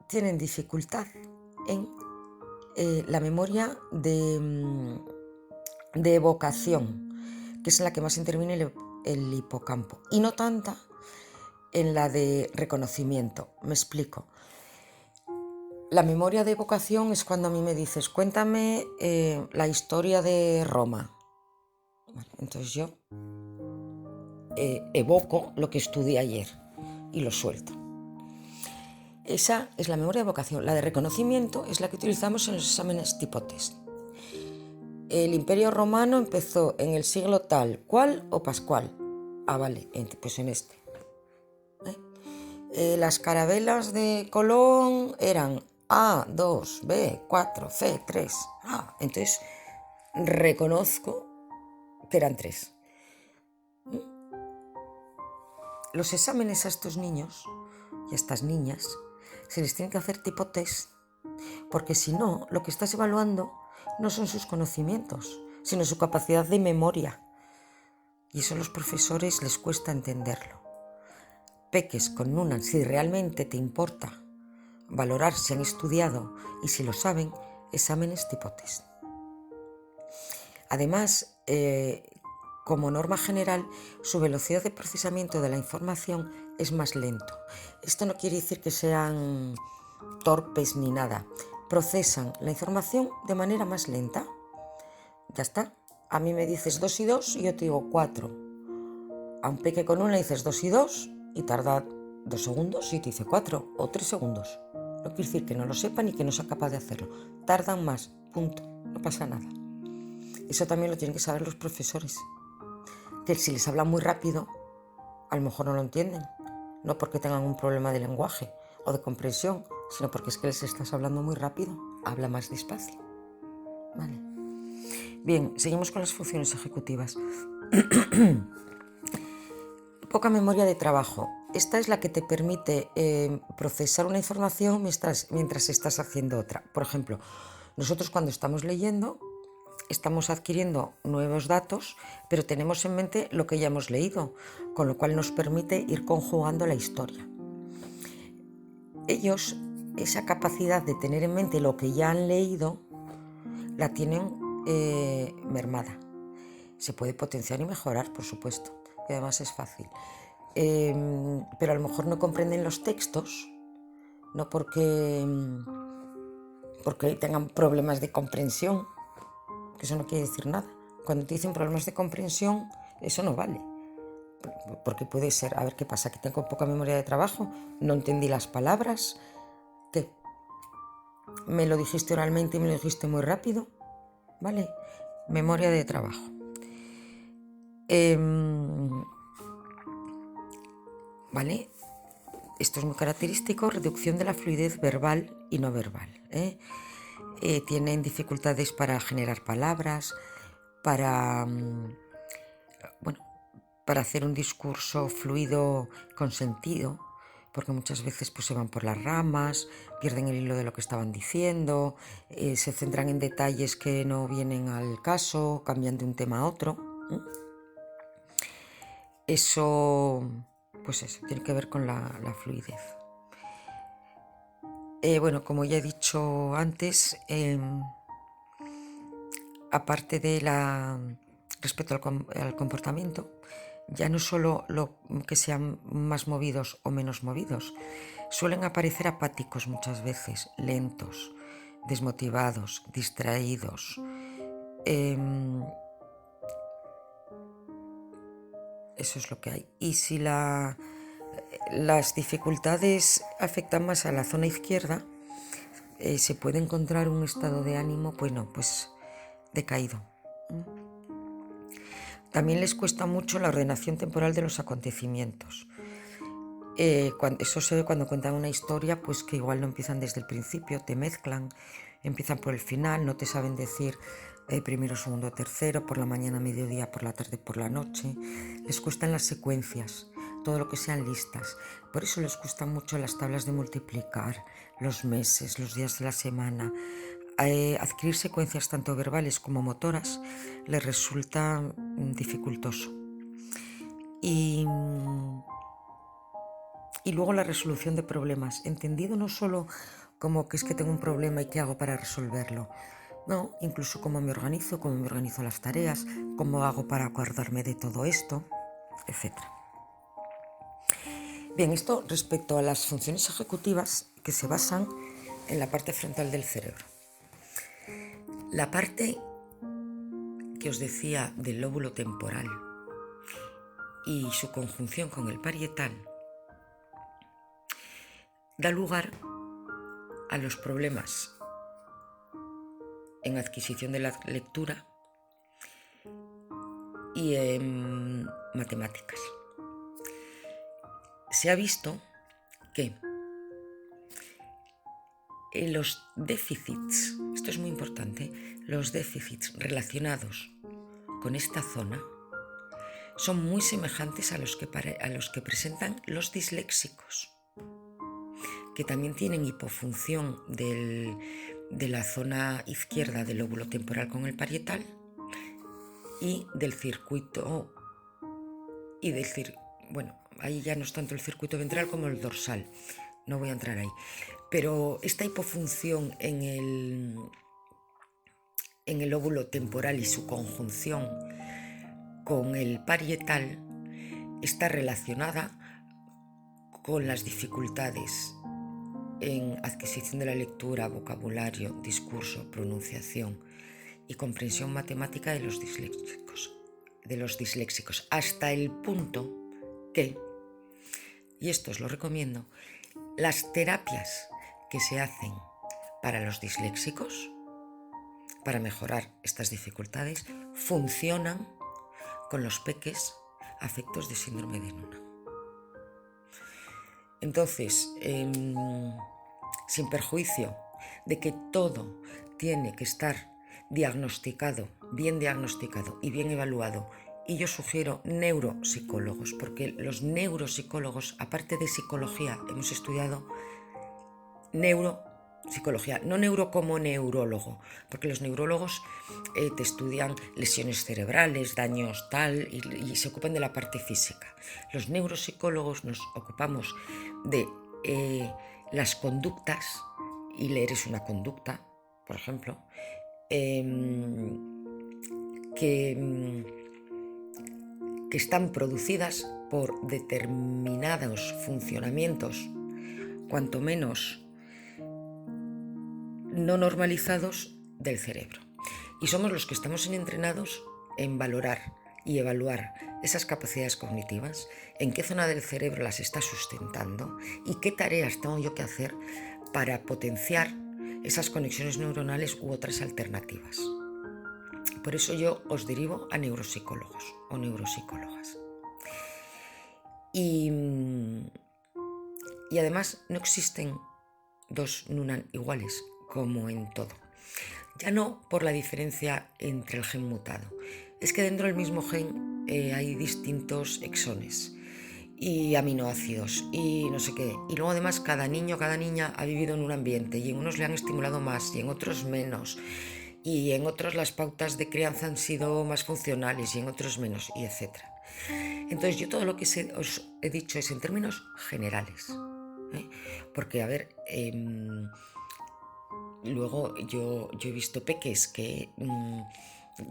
tienen dificultad en la memoria de evocación, que es en la que más interviene el hipocampo, y no tanta en la de reconocimiento. Me explico. La memoria de evocación es cuando a mí me dices, cuéntame la historia de Roma. Bueno, entonces yo evoco lo que estudié ayer y lo suelto. Esa es la memoria de evocación. La de reconocimiento es la que utilizamos en los exámenes tipo test. El Imperio Romano empezó en el siglo tal, ¿cuál o Pascual? Ah, vale, pues en este. Las carabelas de Colón eran A, 2, B, 4, C, 3. Entonces reconozco que eran 3. Los exámenes a estos niños y a estas niñas se les tiene que hacer tipo test, porque si no, lo que estás evaluando no son sus conocimientos, sino su capacidad de memoria. Y eso a los profesores les cuesta entenderlo. Peques con una, si realmente te importa valorar si han estudiado y si lo saben, exámenes tipo test. Además, como norma general, su velocidad de procesamiento de la información es más lento. Esto no quiere decir que sean torpes ni nada. Procesan la información de manera más lenta. Ya está. A mí me dices 2 y 2 y yo te digo 4. A un peque con una le dices 2 y 2 y tarda 2 segundos y te dice 4 o 3 segundos. No quiere decir que no lo sepa ni que no sea capaz de hacerlo. Tardan más, punto. No pasa nada. Eso también lo tienen que saber los profesores. Que si les habla muy rápido, a lo mejor no lo entienden. No porque tengan un problema de lenguaje o de comprensión, sino porque es que les estás hablando muy rápido. Habla más despacio. Vale. Bien, seguimos con las funciones ejecutivas. Poca memoria de trabajo. Esta es la que te permite procesar una información mientras estás haciendo otra. Por ejemplo, nosotros cuando estamos leyendo estamos adquiriendo nuevos datos, pero tenemos en mente lo que ya hemos leído, con lo cual nos permite ir conjugando la historia. Ellos, esa capacidad de tener en mente lo que ya han leído, la tienen mermada. Se puede potenciar y mejorar, por supuesto, y además es fácil. Pero a lo mejor no comprenden los textos, no porque tengan problemas de comprensión, que eso no quiere decir nada. Cuando te dicen problemas de comprensión, eso no vale. Porque puede ser, a ver qué pasa, que tengo poca memoria de trabajo, no entendí las palabras, ¿qué? ¿Me lo dijiste oralmente y me lo dijiste muy rápido? ¿vale? Memoria de trabajo. ¿Vale? Esto es muy característico, reducción de la fluidez verbal y no verbal. Tienen dificultades para generar palabras, para, bueno, para hacer un discurso fluido con sentido, porque muchas veces pues, se van por las ramas, pierden el hilo de lo que estaban diciendo, se centran en detalles que no vienen al caso, cambian de un tema a otro. Eso, pues eso, tiene que ver con la fluidez. Bueno, como ya he dicho antes, aparte de respecto al comportamiento, ya no solo lo que sean más movidos o menos movidos, suelen aparecer apáticos muchas veces, lentos, desmotivados, distraídos. Eso es lo que hay. Y si las dificultades afectan más a la zona izquierda, se puede encontrar un estado de ánimo, bueno, pues decaído. También les cuesta mucho la ordenación temporal de los acontecimientos. Eso se ve cuando cuentan una historia, pues que igual no empiezan desde el principio, te mezclan, empiezan por el final, no te saben decir primero, segundo, tercero, por la mañana, mediodía, por la tarde, por la noche. Les cuestan las secuencias, todo lo que sean listas. Por eso les gustan mucho las tablas de multiplicar, los meses, los días de la semana. Adquirir secuencias tanto verbales como motoras les resulta dificultoso. Y luego la resolución de problemas, entendido no solo como que es que tengo un problema y qué hago para resolverlo, no, incluso cómo me organizo las tareas, cómo hago para acordarme de todo esto, etc. Bien, esto respecto a las funciones ejecutivas que se basan en la parte frontal del cerebro. La parte que os decía del lóbulo temporal y su conjunción con el parietal da lugar a los problemas en adquisición de la lectura y en matemáticas. Se ha visto que los déficits, esto es muy importante, los déficits relacionados con esta zona son muy semejantes a los que presentan los disléxicos, que también tienen hipofunción de la zona izquierda del lóbulo temporal con el parietal y del circuito bueno, ahí ya no es tanto el circuito ventral como el dorsal, no voy a entrar ahí, pero esta hipofunción en el lóbulo temporal y su conjunción con el parietal está relacionada con las dificultades en adquisición de la lectura, vocabulario, discurso, pronunciación y comprensión matemática de los disléxicos, hasta el punto que, y esto os lo recomiendo, las terapias que se hacen para los disléxicos, para mejorar estas dificultades, funcionan con los peques afectos de síndrome de Noonan. Entonces, sin perjuicio de que todo tiene que estar diagnosticado, bien diagnosticado y bien evaluado, y yo sugiero neuropsicólogos, porque los neuropsicólogos, aparte de psicología, hemos estudiado neuropsicología, no neuro como neurólogo, porque los neurólogos te estudian lesiones cerebrales, daños tal, y se ocupan de la parte física. Los neuropsicólogos nos ocupamos de las conductas, y leer es una conducta, por ejemplo, que están producidas por determinados funcionamientos, cuanto menos no normalizados, del cerebro. Y somos los que estamos entrenados en valorar y evaluar esas capacidades cognitivas, en qué zona del cerebro las está sustentando y qué tareas tengo yo que hacer para potenciar esas conexiones neuronales u otras alternativas. Por eso yo os derivo a neuropsicólogos o neuropsicólogas. Y además no existen dos Nunan iguales, como en todo. Ya no por la diferencia entre el gen mutado, es que dentro del mismo gen hay distintos exones y aminoácidos y no sé qué. Y luego además cada niño, cada niña ha vivido en un ambiente y en unos le han estimulado más y en otros menos. Y en otros las pautas de crianza han sido más funcionales y en otros menos, y etcétera. Entonces yo todo lo que os he dicho es en términos generales. Porque, a ver, luego yo he visto peques que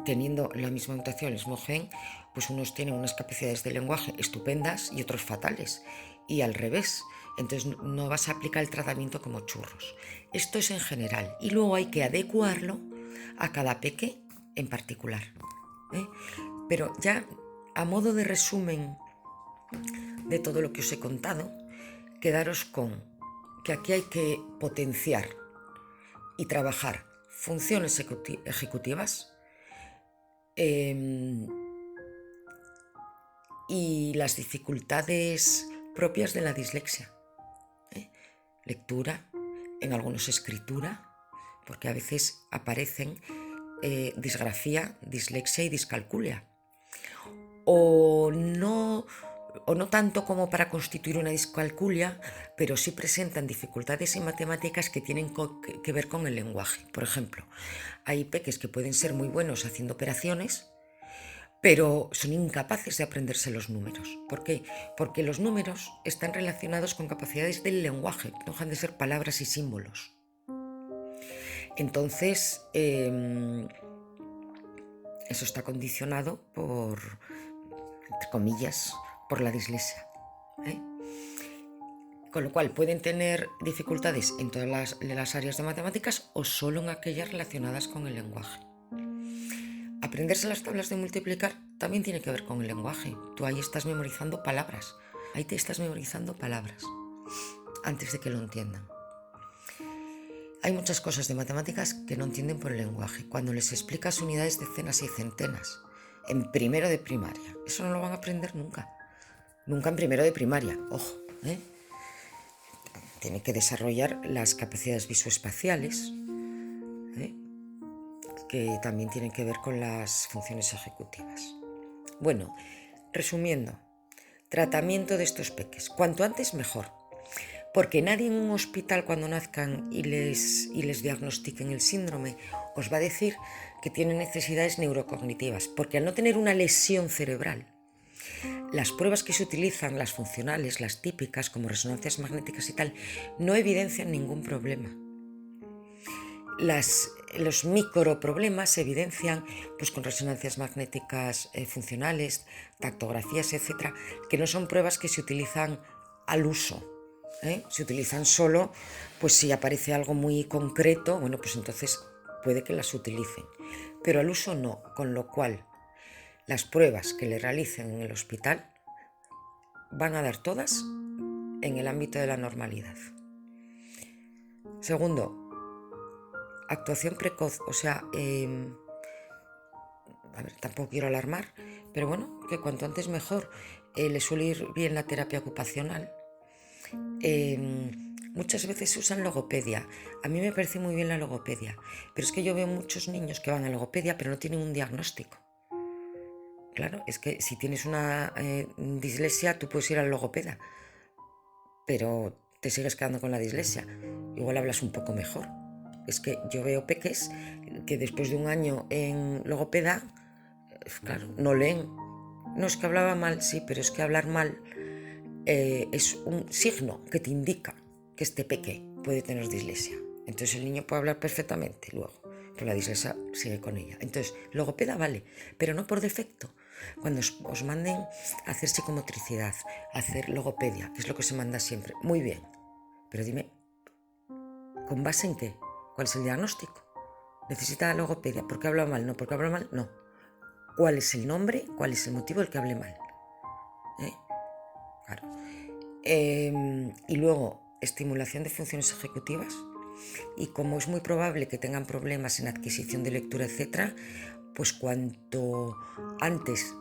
teniendo la misma mutación, el mismo gen, pues unos tienen unas capacidades de lenguaje estupendas y otros fatales. Y al revés. Entonces no vas a aplicar el tratamiento como churros. Esto es en general. Y luego hay que adecuarlo a cada peque en particular. Pero ya a modo de resumen de todo lo que os he contado, quedaros con que aquí hay que potenciar y trabajar funciones ejecutivas y las dificultades propias de la dislexia. Lectura, en algunos escritura, porque a veces aparecen disgrafía, dislexia y discalculia. O no tanto como para constituir una discalculia, pero sí presentan dificultades en matemáticas que tienen que ver con el lenguaje. Por ejemplo, hay peques que pueden ser muy buenos haciendo operaciones, pero son incapaces de aprenderse los números. ¿Por qué? Porque los números están relacionados con capacidades del lenguaje, no dejan de ser palabras y símbolos. Entonces, eso está condicionado por, entre comillas, por la dislexia. Con lo cual pueden tener dificultades en todas las áreas de matemáticas o solo en aquellas relacionadas con el lenguaje. Aprenderse las tablas de multiplicar también tiene que ver con el lenguaje. Tú ahí estás memorizando palabras. Ahí te estás memorizando palabras antes de que lo entiendan. Hay muchas cosas de matemáticas que no entienden por el lenguaje. Cuando les explicas unidades, decenas y centenas en primero de primaria, eso no lo van a aprender nunca. Nunca en primero de primaria, ojo. Tienen que desarrollar las capacidades visoespaciales, que también tienen que ver con las funciones ejecutivas. Bueno, resumiendo, tratamiento de estos peques. Cuanto antes mejor. Porque nadie en un hospital cuando nazcan y les diagnostiquen el síndrome os va a decir que tienen necesidades neurocognitivas, porque al no tener una lesión cerebral, las pruebas que se utilizan, las funcionales, las típicas, como resonancias magnéticas y tal, no evidencian ningún problema. Los microproblemas se evidencian pues, con resonancias magnéticas funcionales, tactografías, etcétera, que no son pruebas que se utilizan al uso. Se utilizan solo pues si aparece algo muy concreto, bueno, pues entonces puede que las utilicen, pero al uso no, con lo cual las pruebas que le realicen en el hospital van a dar todas en el ámbito de la normalidad. Segundo, actuación precoz, o sea, a ver, tampoco quiero alarmar, pero bueno, que cuanto antes mejor. Le suele ir bien la terapia ocupacional. Muchas veces se usan logopedia. A mí me parece muy bien la logopedia, pero es que yo veo muchos niños que van a logopedia pero no tienen un diagnóstico. Claro, es que si tienes una dislexia tú puedes ir al logopeda, pero te sigues quedando con la dislexia. Igual hablas un poco mejor. Es que yo veo peques que después de un año en logopeda, claro, no leen. No es que hablaba mal, sí, pero es que hablar mal es un signo que te indica que este peque puede tener dislexia. Entonces el niño puede hablar perfectamente luego, pero la dislexia sigue con ella. Entonces, logopeda vale, pero no por defecto. Cuando os manden a hacer psicomotricidad, a hacer logopedia, que es lo que se manda siempre, muy bien, pero dime, ¿con base en qué? ¿Cuál es el diagnóstico? ¿Necesita logopedia? ¿Por qué habla mal? No, ¿por qué habla mal? No. ¿Cuál es el nombre? ¿Cuál es el motivo del que hable mal? Claro. Y luego, estimulación de funciones ejecutivas. Y como es muy probable que tengan problemas en adquisición de lectura, etc., pues cuanto antes,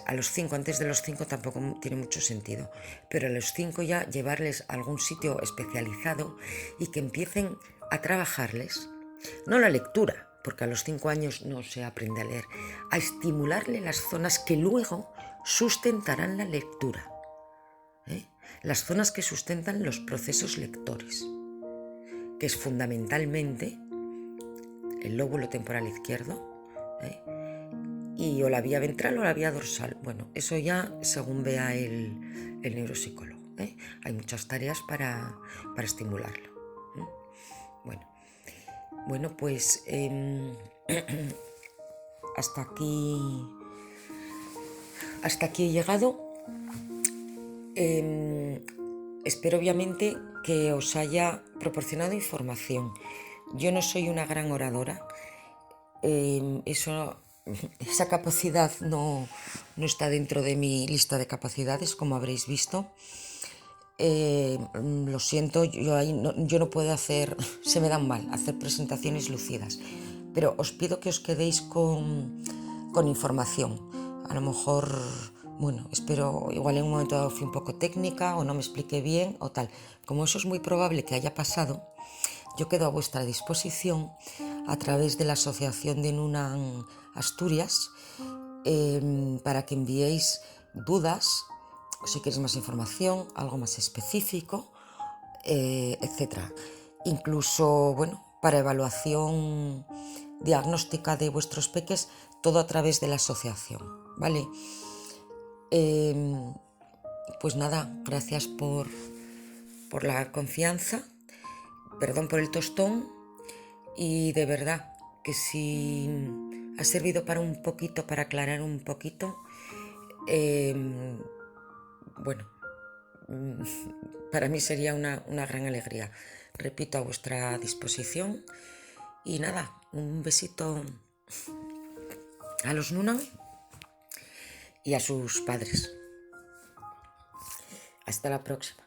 a los 5, antes de los 5 tampoco tiene mucho sentido, pero a los 5 ya llevarles a algún sitio especializado y que empiecen a trabajarles, no la lectura, porque a los 5 años no se aprende a leer, a estimularle las zonas que luego sustentarán la lectura, las zonas que sustentan los procesos lectores, que es fundamentalmente el lóbulo temporal izquierdo, y o la vía ventral o la vía dorsal. Bueno, eso ya según vea el neuropsicólogo. Hay muchas tareas para estimularlo. Bueno, pues hasta aquí he llegado. Espero obviamente que os haya proporcionado información. Yo no soy una gran oradora. Esa capacidad no está dentro de mi lista de capacidades, como habréis visto. Lo siento, yo no puedo hacer, se me dan mal hacer presentaciones lucidas, pero os pido que os quedéis con información. A lo mejor, espero, igual en un momento dado fui un poco técnica o no me expliqué bien o tal. Como eso es muy probable que haya pasado, yo quedo a vuestra disposición a través de la Asociación de Nunan Asturias para que enviéis dudas, si queréis más información, algo más específico, etc. Incluso, para evaluación diagnóstica de vuestros peques, todo a través de la asociación, ¿vale? Pues nada, gracias por la confianza, perdón por el tostón, y de verdad que si ha servido para aclarar un poquito, para mí sería una gran alegría. Repito, a vuestra disposición. Y nada, un besito a los Nunan y a sus padres. Hasta la próxima.